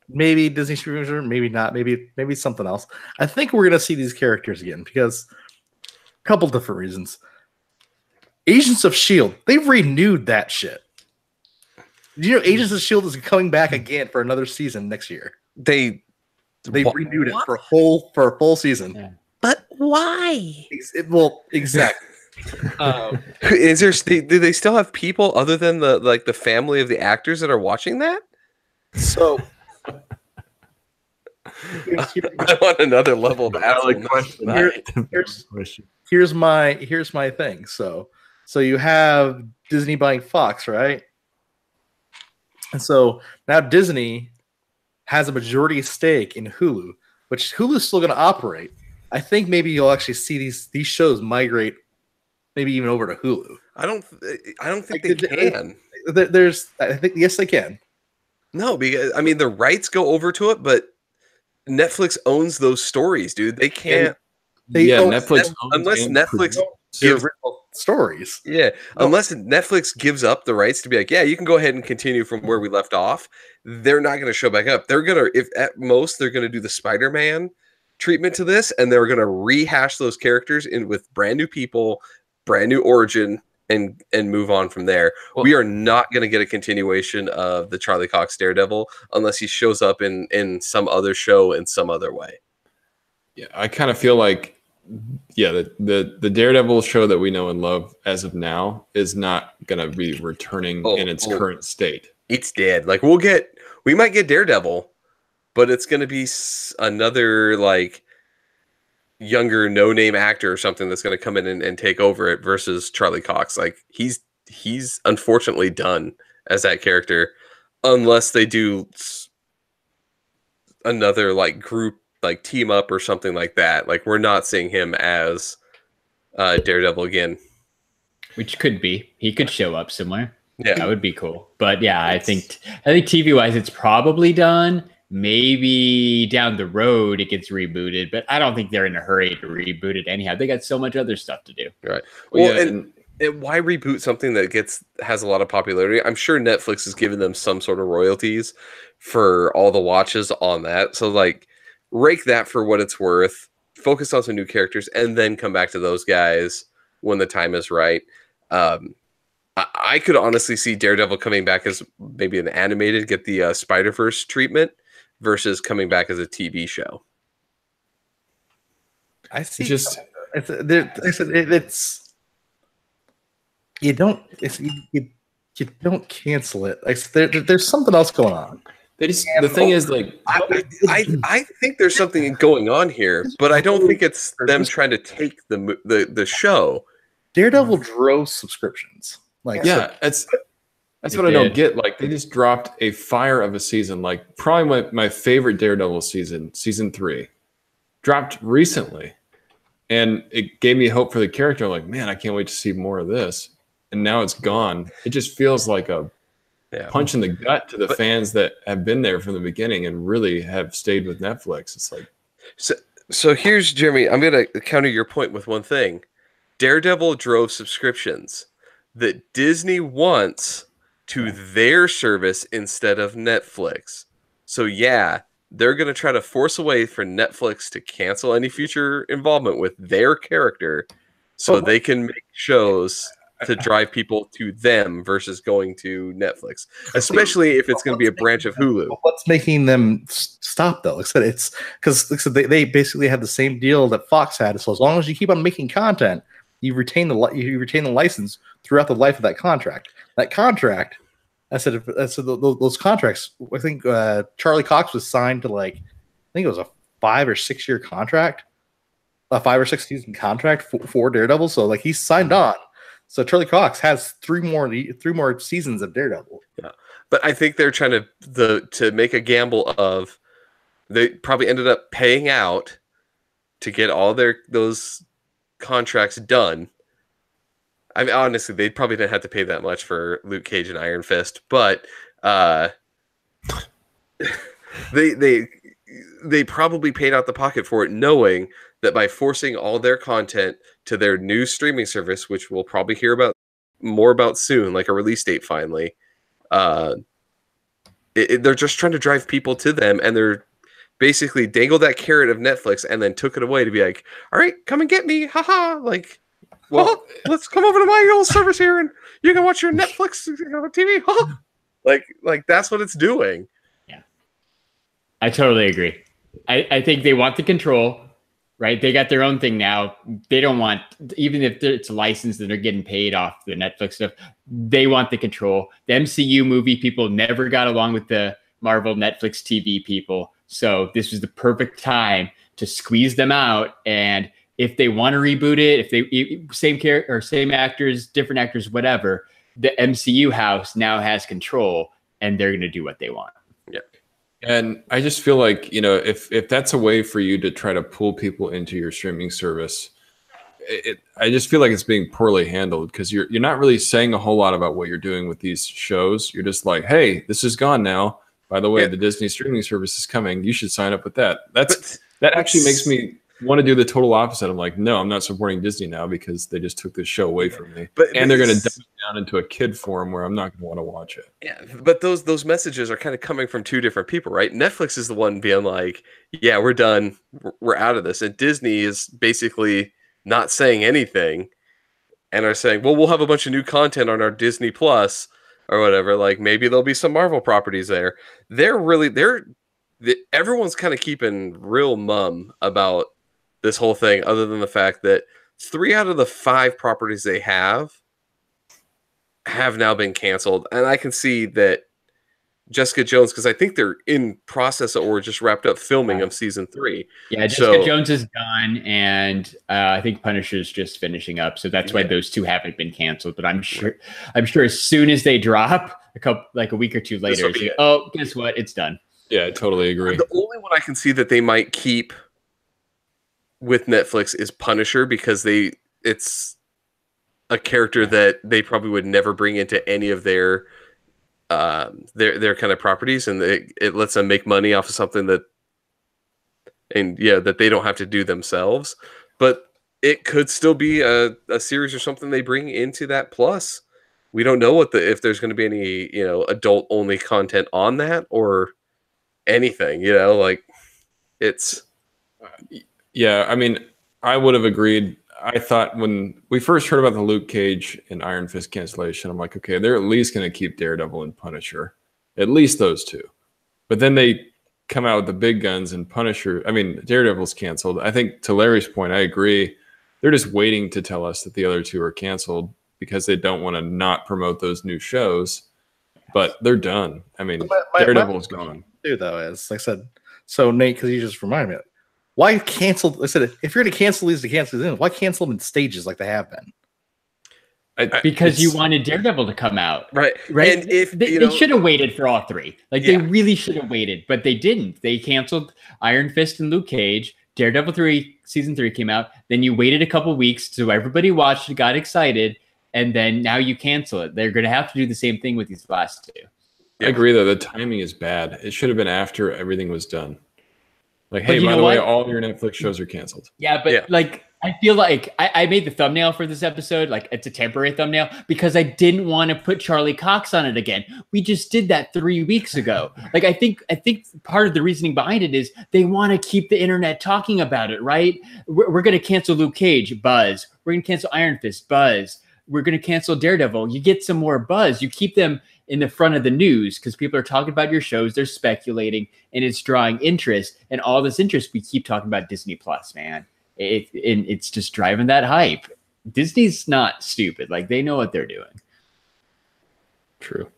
maybe Disney streaming, maybe not, maybe something else. I think we're gonna see these characters again because a couple different reasons. Agents of Shield, they've renewed that shit. You know, Agents of Shield is coming back again for another season next year. They renewed it for a full season. Yeah. But why? Well, exactly. Is there? Do they still have people other than the family of the actors that are watching that? So I want another level of question. Here's my thing. So you have Disney buying Fox, right? And so now Disney has a majority stake in Hulu, which Hulu's still going to operate. I think maybe you'll actually see these shows migrate, maybe even over to Hulu. I don't think they can. I think yes, they can. No, because I mean the rights go over to it, but Netflix owns those stories, dude. They can't. Netflix unless Netflix gives stories. Yeah, unless Netflix gives up the rights to be like, yeah, you can go ahead and continue from where we left off. They're not going to show back up. They're gonna, if at most, they're going to do the Spider-Man treatment to this, and they're going to rehash those characters in with brand new people, brand new origin, and move on from there. Well, we are not going to get a continuation of the Charlie Cox Daredevil unless he shows up in some other show in some other way. Yeah, I kind of feel like, the Daredevil show that we know and love as of now is not going to be returning in its current state. It's dead. Like we might get Daredevil, but it's going to be another like younger no-name actor or something that's going to come in and take over it versus Charlie Cox. Like he's unfortunately done as that character unless they do another like group like team up or something like that. Like we're not seeing him as Daredevil again, which could be he could show up somewhere. Yeah, that would be cool. But yeah, I think TV wise it's probably done. Maybe down the road it gets rebooted, but I don't think they're in a hurry to reboot it anyhow. They got so much other stuff to do. Right. Well, and why reboot something that has a lot of popularity? I'm sure Netflix has given them some sort of royalties for all the watches on that. So like rake that for what it's worth, focus on some new characters, and then come back to those guys when the time is right. I could honestly see Daredevil coming back as maybe an animated, get the Spider-Verse treatment, versus coming back as a TV show. I see. You don't cancel it. There's something else going on. The thing is, like, I think there's something going on here, but I don't think it's them trying to take the show. Daredevil drove subscriptions. That's what I don't get. Like, they just dropped a fire of a season. Like, probably my favorite Daredevil season 3, dropped recently, and it gave me hope for the character. I'm like, man, I can't wait to see more of this. And now it's gone. It just feels like a punch in the gut to the fans that have been there from the beginning and really have stayed with Netflix. It's like, so here's Jeremy. I'm going to counter your point with one thing. Daredevil drove subscriptions that Disney wants to their service instead of Netflix. So yeah, they're going to try to force a way for Netflix to cancel any future involvement with their character so they can make shows to drive people to them versus going to Netflix, especially if it's going to be a branch of Hulu. What's making them stop though? Like I said, it's because they basically had the same deal that Fox had. So as long as you keep on making content, you retain the license throughout the life of that contract. That contract, those contracts. I think Charlie Cox was signed to I think it was a 5 or 6 year contract, a 5 or 6 season contract for Daredevil. So he's signed on. So Charlie Cox has 3 more seasons of Daredevil. Yeah, but I think they're trying to make a gamble of they probably ended up paying out to get all those contracts done. I mean, honestly, they probably didn't have to pay that much for Luke Cage and Iron Fist, but they probably paid out the pocket for it, knowing that by forcing all their content to their new streaming service, which we'll probably hear about more about soon, like a release date finally. They're just trying to drive people to them, and they're basically dangled that carrot of Netflix and then took it away to be like, all right, come and get me, haha, like, well, let's come over to my little service here and you can watch your Netflix TV, like that's what it's doing. Yeah, I totally agree. I think they want the control, right? They got their own thing now. They don't want, even if it's licensed and they're getting paid off the Netflix stuff, they want the control. The MCU movie people never got along with the Marvel Netflix TV people. So this was the perfect time to squeeze them out. And if they want to reboot it, if they same character or same actors, different actors, whatever, the MCU house now has control and they're going to do what they want. Yeah. And I just feel like, if that's a way for you to try to pull people into your streaming service, I just feel like it's being poorly handled, because you're not really saying a whole lot about what you're doing with these shows. You're just like, hey, this is gone now. By the way, the Disney streaming service is coming. You should sign up with that. That actually makes me want to do the total opposite. I'm like, no, I'm not supporting Disney now because they just took this show away from me. And they're going to dumb it down into a kid form where I'm not going to want to watch it. Yeah, but those messages are kind of coming from two different people, right? Netflix is the one being like, yeah, we're done. We're out of this. And Disney is basically not saying anything and are saying, well, we'll have a bunch of new content on our Disney Plus or whatever. Like, maybe there'll be some Marvel properties there. Everyone's kind of keeping real mum about this whole thing, other than the fact that 3 out of the 5 properties they have now been canceled. And I can see that Jessica Jones, because I think they're in process or just wrapped up filming of season 3. Yeah, Jessica Jones is done, and I think Punisher's just finishing up. So that's why those 2 haven't been canceled. But I'm sure as soon as they drop, a week or 2 later, oh, guess what? It's done. Yeah, I totally agree. The only one I can see that they might keep with Netflix is Punisher, because it's a character that they probably would never bring into any of their kind of properties, and it lets them make money off of something that they don't have to do themselves. But it could still be a series or something they bring into that Plus. We don't know if there's going to be any adult only content on that or anything. It's. Yeah, I mean, I would have agreed. I thought when we first heard about the Luke Cage and Iron Fist cancellation, I'm like, okay, they're at least going to keep Daredevil and Punisher, at least those 2. But then they come out with the big guns and Punisher. I mean, Daredevil's canceled. I think to Larry's point, I agree. They're just waiting to tell us that the other 2 are canceled because they don't want to not promote those new shows. But they're done. I mean, Daredevil's gone. Dude, though, as like I said, so Nate, because you just reminded me. Why cancel? I said, if you're going to cancel these, why cancel them in stages like they have been? Because you wanted Daredevil to come out, right? And if they should have waited for all 3, they really should have waited, but they didn't. They canceled Iron Fist and Luke Cage. Daredevil 3 season 3 came out. Then you waited a couple weeks so everybody watched, got excited, and then now you cancel it. They're going to have to do the same thing with these last 2. I agree, though. The timing is bad. It should have been after everything was done. Like, hey, by the way, all your Netflix shows are canceled. Yeah, but I feel like I made the thumbnail for this episode. Like, it's a temporary thumbnail because I didn't want to put Charlie Cox on it again. We just did that 3 weeks ago. Like, I think part of the reasoning behind it is they want to keep the internet talking about it, right? We're going to cancel Luke Cage, buzz. We're going to cancel Iron Fist, buzz. We're going to cancel Daredevil. You get some more buzz. You keep them in the front of the news because people are talking about your shows. They're speculating, and it's drawing interest. And all this interest, we keep talking about Disney Plus, man. It's just driving that hype. Disney's not stupid. Like, they know what they're doing. True.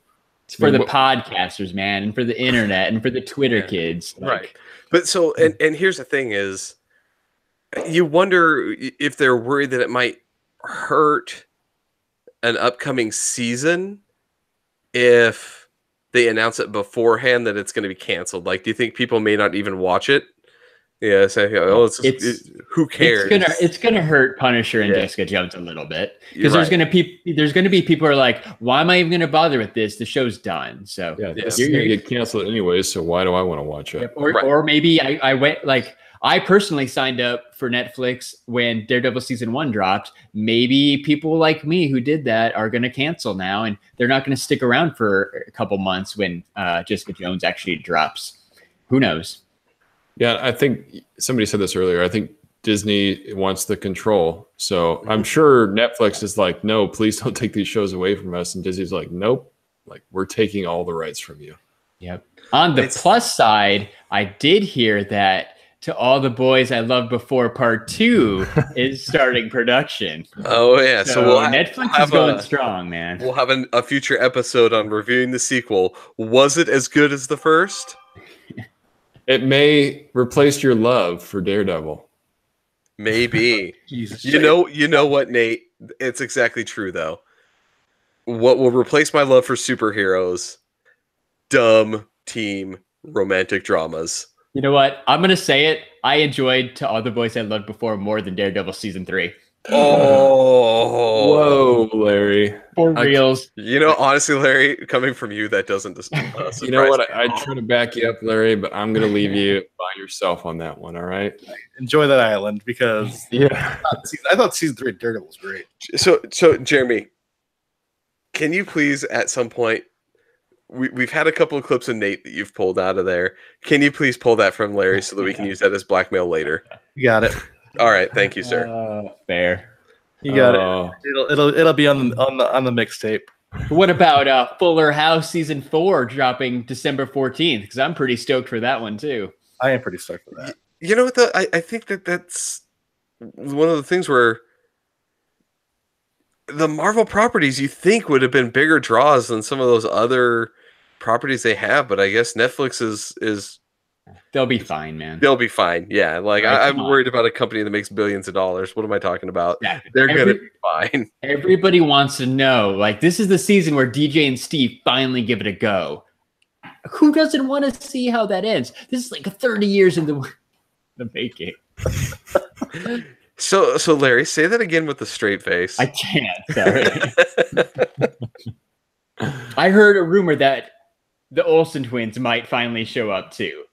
It's for the podcasters, man, and for the internet, and for the Twitter kids. Right. But so, and here's the thing is, you wonder if they're worried that it might hurt an upcoming season if they announce it beforehand that it's going to be canceled. Like, do you think people may not even watch it? Yeah, say, who cares? It's gonna hurt Punisher and Jessica Jones a little bit because there's gonna be people who are like, why am I even gonna bother with this? The show's done. So you're gonna get canceled anyways. So why do I want to watch it? Or maybe I went like I personally signed up for Netflix when Daredevil season 1 dropped. Maybe people like me who did that are going to cancel now, and they're not going to stick around for a couple months when Jessica Jones actually drops. Who knows? Yeah, I think somebody said this earlier. I think Disney wants the control. So I'm sure Netflix is like, no, please don't take these shows away from us. And Disney's like, nope, like we're taking all the rights from you. Yep. On the plus side, I did hear that To All the Boys I Loved Before Part 2 is starting production. Oh, yeah. So Netflix is going strong, man. We'll have a future episode on reviewing the sequel. Was it as good as the first? It may replace your love for Daredevil. Maybe. Jesus. You know what, Nate? It's exactly true, though. What will replace my love for superheroes? Dumb team romantic dramas. You know what? I'm going to say it. I enjoyed To All the Boys I Loved Before more than Daredevil season 3. Oh. Whoa, Larry. For reals. You know, honestly, Larry, coming from you, that doesn't you know what? I try to back you up, Larry, but I'm going to leave you by yourself on that one, all right? Enjoy that island because yeah, I thought season 3 of Daredevil was great. So Jeremy, can you please at some point, we've had a couple of clips of Nate that you've pulled out of there. Can you please pull that from Larry so that we can use that as blackmail later? You got it. All right, thank you, sir. Fair. You got it. It'll be on the mixtape. What about Fuller House season 4 dropping December 14th? Because I'm pretty stoked for that one too. I am pretty stoked for that. You know what? Though I think that's one of the things where the Marvel properties you think would have been bigger draws than some of those other properties they have, but I guess Netflix is they'll be fine, man. They'll be fine. Yeah, like right, I'm worried about a company that makes billions of dollars. What am I talking about? Yeah, they're gonna be fine. Everybody wants to know, like, this is the season where DJ and Steve finally give it a go. Who doesn't want to see how that ends? This is like 30 years in the making. So Larry, say that again with a straight face. I can't. Sorry. I heard a rumor that the Olsen twins might finally show up too.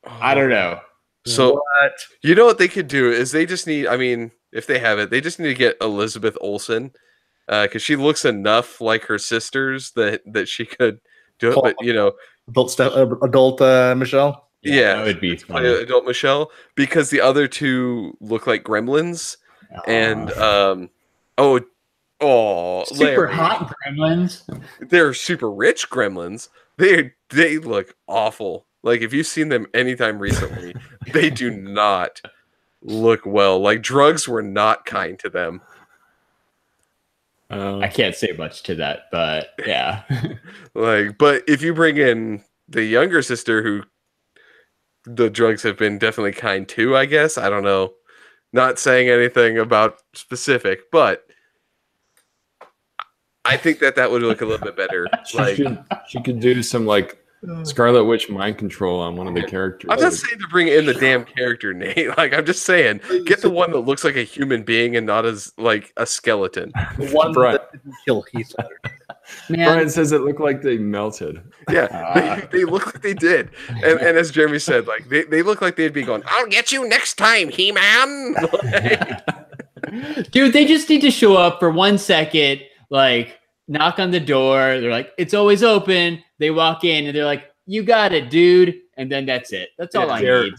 I don't know. So you know what they could do is they just need. I mean, if they have it, they just need to get Elizabeth Olsen because she looks enough like her sisters that she could do it. But you know, adult Michelle. Yeah, that would be funny. Adult Michelle, because the other two look like gremlins, and super Larry, hot gremlins. They're super rich gremlins. They look awful. Like if you've seen them anytime recently, they do not look well. Like drugs were not kind to them. I can't say much to that, but yeah. But if you bring in the younger sister who the drugs have been definitely kind to, I guess. I don't know. Not saying anything about specific, but I think that would look a little bit better. She could do some like Scarlet Witch mind control on one of the characters. I'm not saying to bring in the damn character, Nate. Like I'm just saying, get the one that looks like a human being and not as like a skeleton. The one that didn't kill Heath Ledger. Brian says it looked like they melted. Yeah, they look like they did. And as Jeremy said, like they look like they'd be going, "I'll get you next time, He-Man." Dude, they just need to show up for 1 second, like knock on the door. They're like, "It's always open." They walk in and they're like, "You got it, dude." And then that's it. That's all I need.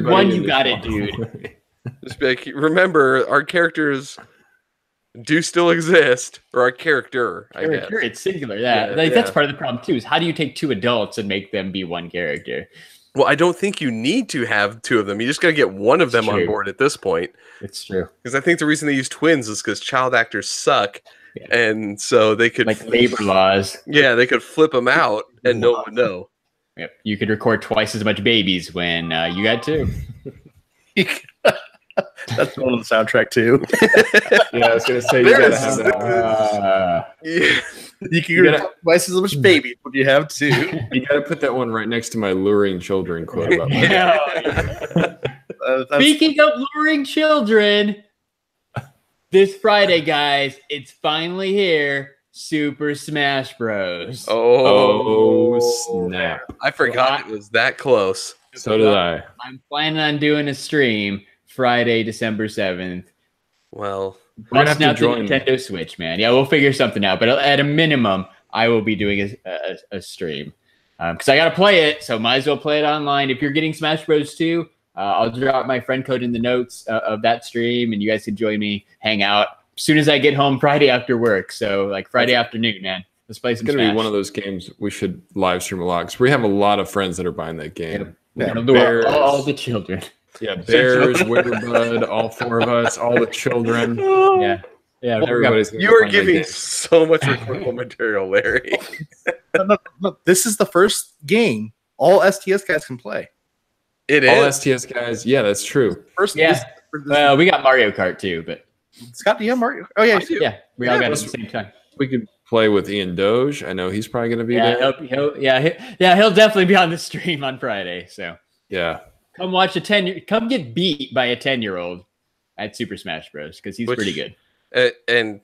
One, you got it, dude. Just be like, remember, our characters do still exist, or our character, I guess. It's singular. That's part of the problem too. Is how do you take two adults and make them be one character? Well, I don't think you need to have two of them. You just got to get one of them on board at this point. It's true. Because I think the reason they use twins is because child actors suck, and so they could like labor laws. Yeah, they could flip them out, and no one would know. Yep, you could record twice as much babies when you got two. That's one on the soundtrack too. Yeah, I was gonna say you gotta have that. You can get twice as much babies when you have two. You gotta put that one right next to my luring children quote. About Speaking of luring children, this Friday, guys, it's finally here. Super Smash Bros. Oh snap! I forgot it was that close. So did I. I'm planning on doing a stream Friday, December 7th. Well, We're gonna have Busting to out join. the Nintendo Switch, man. Yeah, we'll figure something out. But at a minimum, I will be doing a stream because I got to play it. So might as well play it online. If you're getting Smash Bros. 2, I'll drop my friend code in the notes of that stream, and you guys can join me, hang out as soon as I get home Friday after work. So like Friday afternoon, man. Let's play some It's gonna Smash. be one of those games we should live stream a lot because we have a lot of friends that are buying that game. Yeah, Bears. all the children. Yeah, Bears, Witterbud, all 4 of us, all the children. Yeah. Yeah, Everybody's gonna you are find that giving game. so much recordable material, Larry. No, this is the first game all STS guys can play. It All is. STS guys. Yeah, that's true. First, Yeah. Well, we got Mario Kart too, but Scott, do you have Mario? Oh yeah, yeah, we all Yeah, got it at let's- the same time. We could play with Ian Doge. I know he's probably going to be there. He'll definitely be on the stream on Friday. So Yeah. come watch come get beat by a 10-year-old at Super Smash Bros. Because he's pretty good. And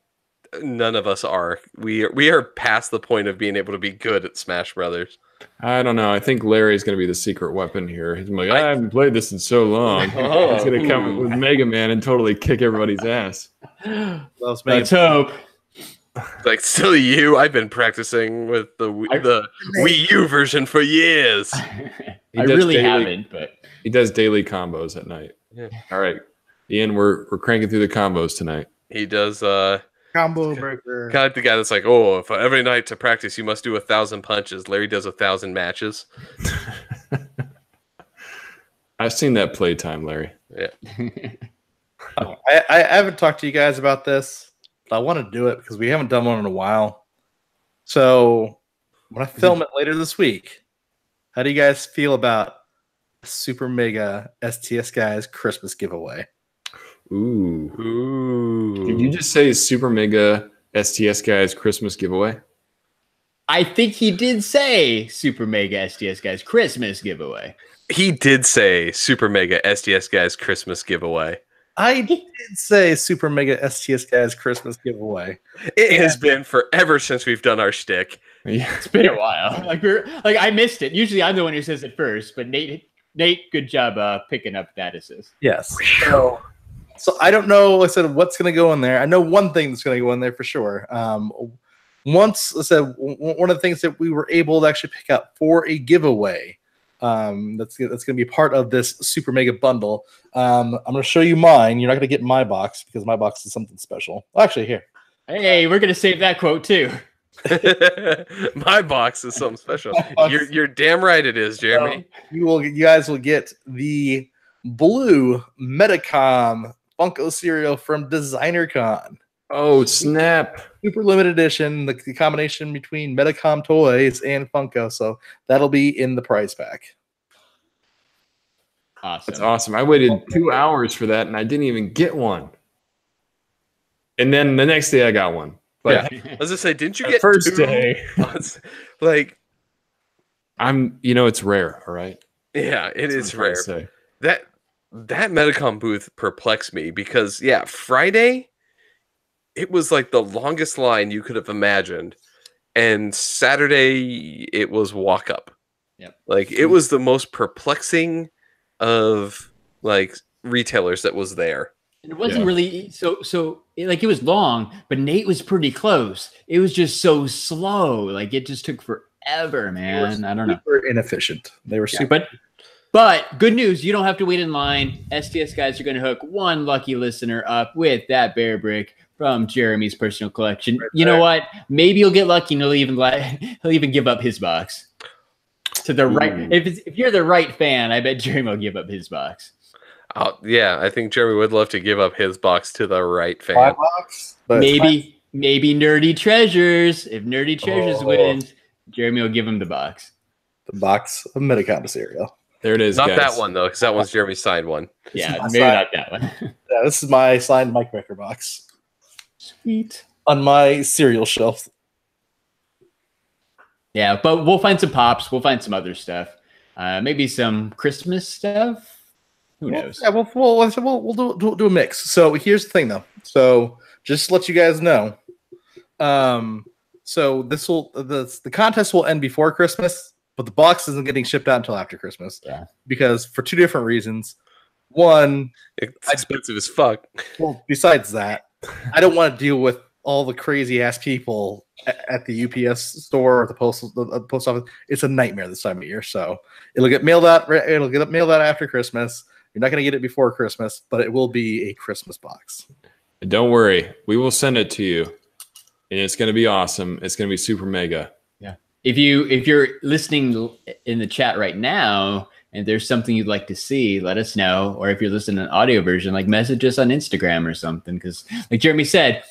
none of us are. We are past the point of being able to be good at Smash Brothers. I don't know. I think Larry's going to be the secret weapon here. He's like, I haven't played this in so long. He's going to come with Mega Man and totally kick everybody's ass. Let's hope. Like, silly you! I've been practicing with the Wii U version for years. I does really daily- haven't, but He does daily combos at night. Yeah. All right. Ian, we're cranking through the combos tonight. He does. combo breaker. Kind of like the guy that's like, oh, if every night to practice you must do 1,000 punches. Larry does 1,000 matches. I've seen that playtime, Larry. Yeah. I haven't talked to you guys about this, but I want to do it because we haven't done one in a while. So when I film it later this week, how do you guys feel about Super Mega STS Guys Christmas giveaway? Ooh. Did you just say Super Mega STS Guys Christmas giveaway? I think he did say Super Mega STS Guys Christmas giveaway. He did say Super Mega STS Guys Christmas giveaway. I did say Super Mega STS Guys Christmas giveaway. It has been forever since we've done our shtick. Yeah. It's been a while. Like I missed it. Usually I'm the one who says it first, but Nate, good job picking up that assist. Yes. So I don't know. I said what's going to go in there. I know one thing that's going to go in there for sure. Once I said one of the things that we were able to actually pick up for a giveaway. That's going to be part of this Super Mega bundle. I'm going to show you mine. You're not going to get my box because my box is something special. Well, actually, here. Hey, we're gonna save that quote too. My box is something special. You're damn right it is, Jeremy. You guys will get the blue Metacom Funko cereal from Designer Con. Oh, snap. Super limited edition, the combination between Metacom toys and Funko. So that'll be in the prize pack. Awesome. That's awesome. I waited 2 hours for that and I didn't even get one. And then the next day I got one. But I was gonna say, didn't you the get first two? day, Like, it's rare, all right? yeah, it That's is what I'm rare. trying to say. That Metacom booth perplexed me because Friday it was like the longest line you could have imagined, and Saturday it was walk up. Yep. Like it was the most perplexing of like retailers that was there. And it wasn't really like it was long, but Nate was pretty close. It was just so slow. Like it just took forever, man. I don't know. Super inefficient. They were super. But good news, you don't have to wait in line. STS Guys are going to hook one lucky listener up with that bear brick from Jeremy's personal collection. You know what? Maybe you'll get lucky and he'll even give up his box to the right. If you're the right fan, I bet Jeremy will give up his box. I think Jeremy would love to give up his box to the right fan. Box, but Maybe Nerdy Treasures. If Nerdy Treasures wins, Jeremy will give him the box. the box of Metacom cereal. There it is, Not guys. that one though, because that one's Jeremy's signed one. Yeah, is maybe my not that one. Yeah, this is my signed Mike Becker box Sweet. on my cereal shelf. Yeah, but we'll find some pops. We'll find some other stuff. Maybe some Christmas stuff. Who knows? Yeah, we'll do a mix. So here's the thing, though. So just to let you guys know, so the contest will end before Christmas. but the box isn't getting shipped out until after Christmas. Yeah. Because for two different reasons. One, It's expensive as fuck. well, besides that, I don't want to deal with all the crazy ass people at the UPS store or the post office. It's a nightmare this time of year. So it'll get mailed out. It'll get mailed out after Christmas. You're not going to get it before Christmas, but it will be a Christmas box. Don't worry, we will send it to you, and it's going to be awesome. It's going to be super mega. Yeah. If you're listening in the chat right now, and there's something you'd like to see, let us know. Or if you're listening to an audio version, like message us on Instagram or something. Because like Jeremy said,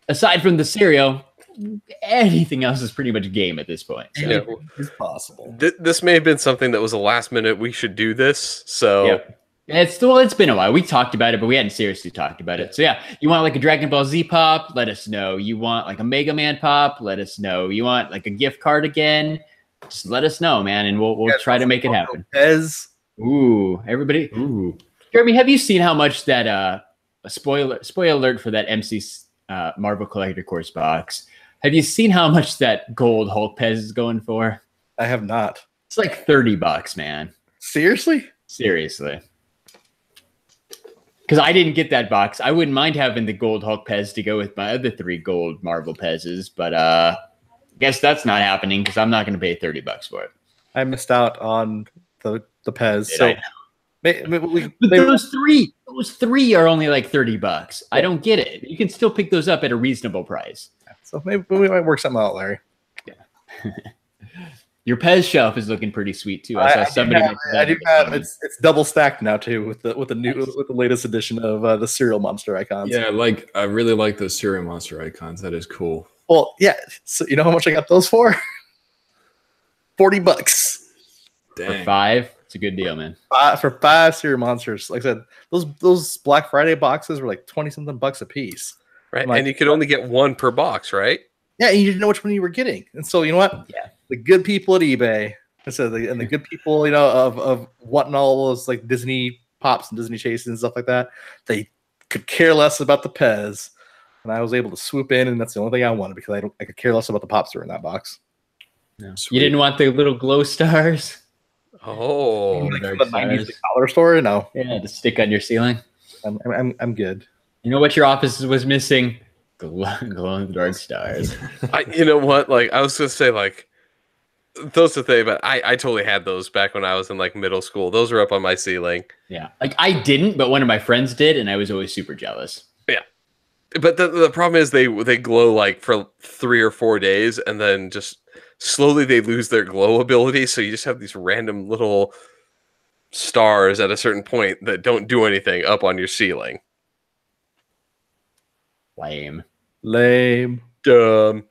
aside from the cereal, anything else is pretty much game at this point. So. Yeah. It's possible. This may have been something that was a last minute. We should do this. So Yep. It's been a while. We talked about it, but we hadn't seriously talked about it. So yeah, you want like a Dragon Ball Z pop? Let us know. You want like a Mega Man pop? Let us know. You want like a gift card again? Just let us know, man, and we'll try to make it happen. Ooh, everybody. Ooh. Jeremy, have you seen how much that a spoiler alert for that MC Marvel Collector Course box? Have you seen how much that gold Hulk Pez is going for? I have not. It's like $30, man. Seriously? Seriously. Because I didn't get that box. I wouldn't mind having the gold Hulk Pez to go with my other 3 gold Marvel Pez's, but I guess that's not happening because I'm not going to pay $30 for it. I missed out on the Pez. Those three are only like $30. I don't get it. You can still pick those up at a reasonable price. So maybe we might work something out, Larry. Yeah. Your Pez shelf is looking pretty sweet too. I saw somebody. I do have. It's double stacked now too with the latest edition of the cereal monster icons. Yeah, I really like those cereal monster icons. That is cool. Well, yeah. So you know how much I got those for? $40. Dang. For 5. It's a good deal, man. For 5 cereal monsters. Like I said, those Black Friday boxes were like 20-something bucks a piece. Right, like, and you could only get 1 per box, right? Yeah, and you didn't know which one you were getting. And so you know what? Yeah. The good people at eBay, and the good people, of wanting all those like Disney pops and Disney chases and stuff like that, they could care less about the Pez. And I was able to swoop in, and that's the only thing I wanted because I could care less about the pops that were in that box. No. You didn't want the little glow stars? Oh, like the 90s dollar store? No. Yeah, to stick on your ceiling. I'm good. You know what your office was missing? Glow in the dark stars. You know what? Like I was gonna say, like those are the thing, but I totally had those back when I was in like middle school. Those were up on my ceiling. Yeah, like I didn't, but one of my friends did, and I was always super jealous. Yeah, but the problem is they glow like for 3 or 4 days, and then just slowly they lose their glow ability. So you just have these random little stars at a certain point that don't do anything up on your ceiling. Lame. Dumb.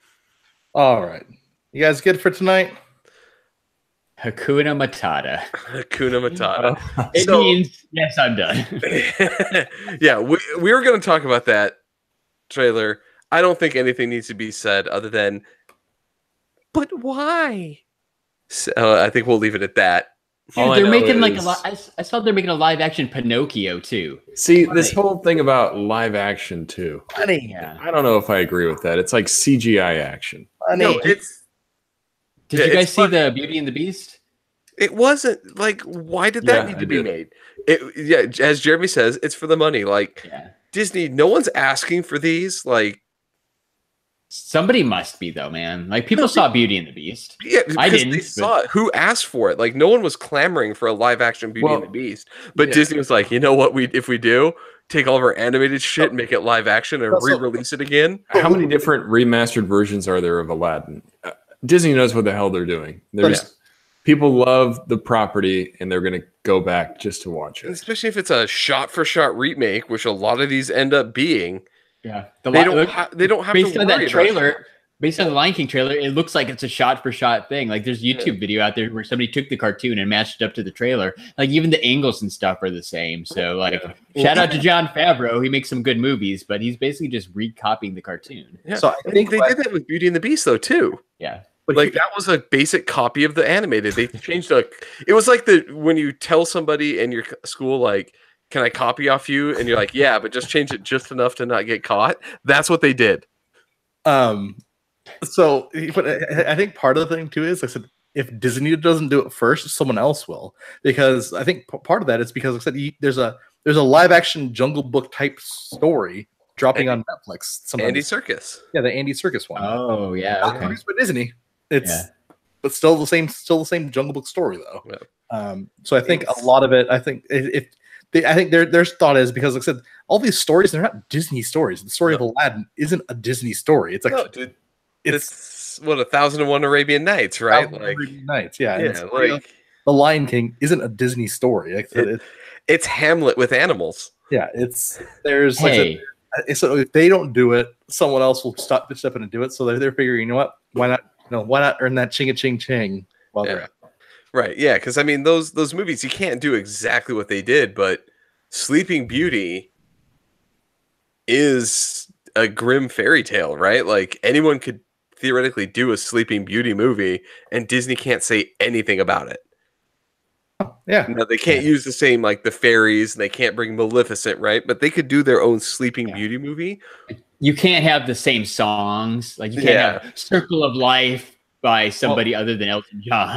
All right. You guys good for tonight? Hakuna Matata. Hakuna Matata. It means, yes, I'm done. Yeah, we were going to talk about that trailer. I don't think anything needs to be said other than, but why? So I think we'll leave it at that. Dude, they're making like I saw they're making a live action Pinocchio too. See, this whole thing about live action too. Funny. Yeah. I don't know if I agree with that. It's like CGI action. Funny. No, it's Did you guys see the Beauty and the Beast? it wasn't like why did that need to be made? Yeah, as Jeremy says, it's for the money. Like Disney, no one's asking for these. Like somebody must be though, man. Like people saw Beauty and the Beast. Yeah, I didn't. They saw it. Who asked for it? Like no one was clamoring for a live action Beauty and the Beast. But Disney was like, you know what? If we do, take all of our animated shit, make it live action, and re-release it again. How many different remastered versions are there of Aladdin? Disney knows what the hell they're doing. People love the property, and they're going to go back just to watch it. And especially if it's a shot-for-shot remake, which a lot of these end up being. Yeah, they don't have based to on worry that trailer. Based on the Lion King trailer, it looks like it's a shot-for-shot thing. Like there's a YouTube video out there where somebody took the cartoon and matched it up to the trailer. Like even the angles and stuff are the same. So like, shout out to Jon Favreau. He makes some good movies, but he's basically just recopying the cartoon. Yeah. So I think they did that with Beauty and the Beast though too. Yeah. Like that was a basic copy of the animated. They changed it was like when you tell somebody in your school like, can I copy off you? And you're like, yeah, but just change it just enough to not get caught. That's what they did. So, but I think part of the thing too is, I said, if Disney doesn't do it first, someone else will. Because I think part of that is because, like I said, there's a live action Jungle Book type story dropping on Netflix. Andy Serkis. Yeah, the Andy Serkis one. Oh yeah, Not okay. produced by Disney. But still the same Jungle Book story though. Yeah. So I think a lot of it. I think I think their thought is because, like I said, all these stories, they're not Disney stories. The story of Aladdin isn't a Disney story. It's like dude, it's what 1001 Arabian Nights, right? Like Arabian Nights, yeah. Yeah, like The Lion King isn't a Disney story. Like it's Hamlet with animals. Yeah, there's like so if they don't do it, someone else will step in and do it. So they're figuring, you know what? Why not earn that ching while they're at it. Right, yeah, because I mean those movies, you can't do exactly what they did, but Sleeping Beauty is a grim fairy tale, right? Like anyone could theoretically do a Sleeping Beauty movie, and Disney can't say anything about it. Yeah, no, they can't use the same like the fairies, and they can't bring Maleficent, right? But they could do their own Sleeping Beauty movie. You can't have the same songs, like you can't have "Circle of Life" by somebody other than Elton John.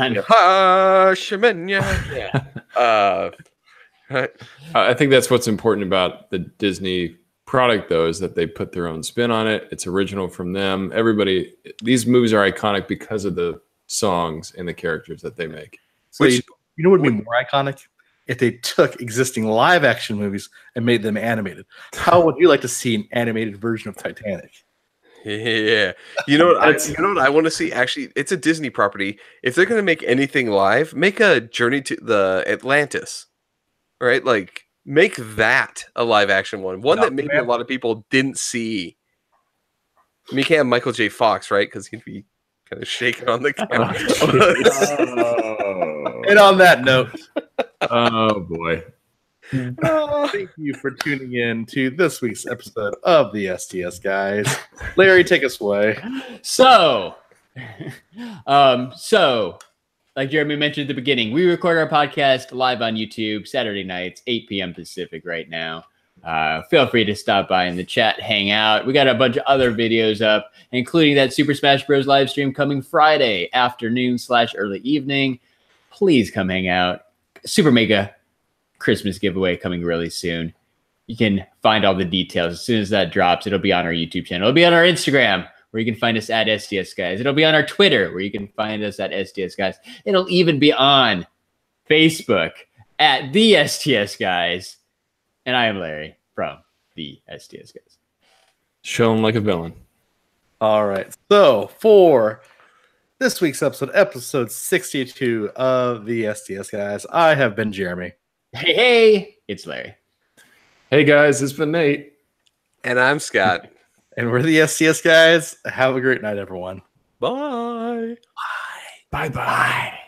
I think that's what's important about the Disney product, though, is that they put their own spin on it. It's original from them. These movies are iconic because of the songs and the characters that they make. So you know what would be more iconic? If they took existing live action movies and made them animated. How would you like to see an animated version of Titanic? Yeah, you know what I want to see. Actually, it's a Disney property. If they're gonna make anything live, make a Journey to the Atlantis, right? Like make that a live action one that maybe a lot of people didn't see. I mean, you can't have Michael J. Fox, right? Because he'd be kind of shaking on the camera. And on that note, oh boy. Thank you for tuning in to this week's episode of the STS Guys. Larry, take us away. So, like Jeremy mentioned at the beginning, we record our podcast live on YouTube Saturday nights, 8 p.m. Pacific right now. Feel free to stop by in the chat, hang out. We got a bunch of other videos up, including that Super Smash Bros. Live stream coming Friday afternoon / early evening. Please come hang out. Super mega Christmas giveaway coming really soon. You can find all the details as soon as that drops. It'll be on our YouTube channel. It'll be on our Instagram, where you can find us at STS Guys. It'll be on our Twitter, where you can find us at STS Guys. It'll even be on Facebook at the STS Guys. And I am Larry from the STS Guys. Show him like a villain. All right. So for this week's episode 62 of the STS Guys, I have been Jeremy. Hey, it's Larry. Hey guys, it's been Nate. And I'm Scott. And we're the STS Guys. Have a great night, everyone. Bye. Bye-bye.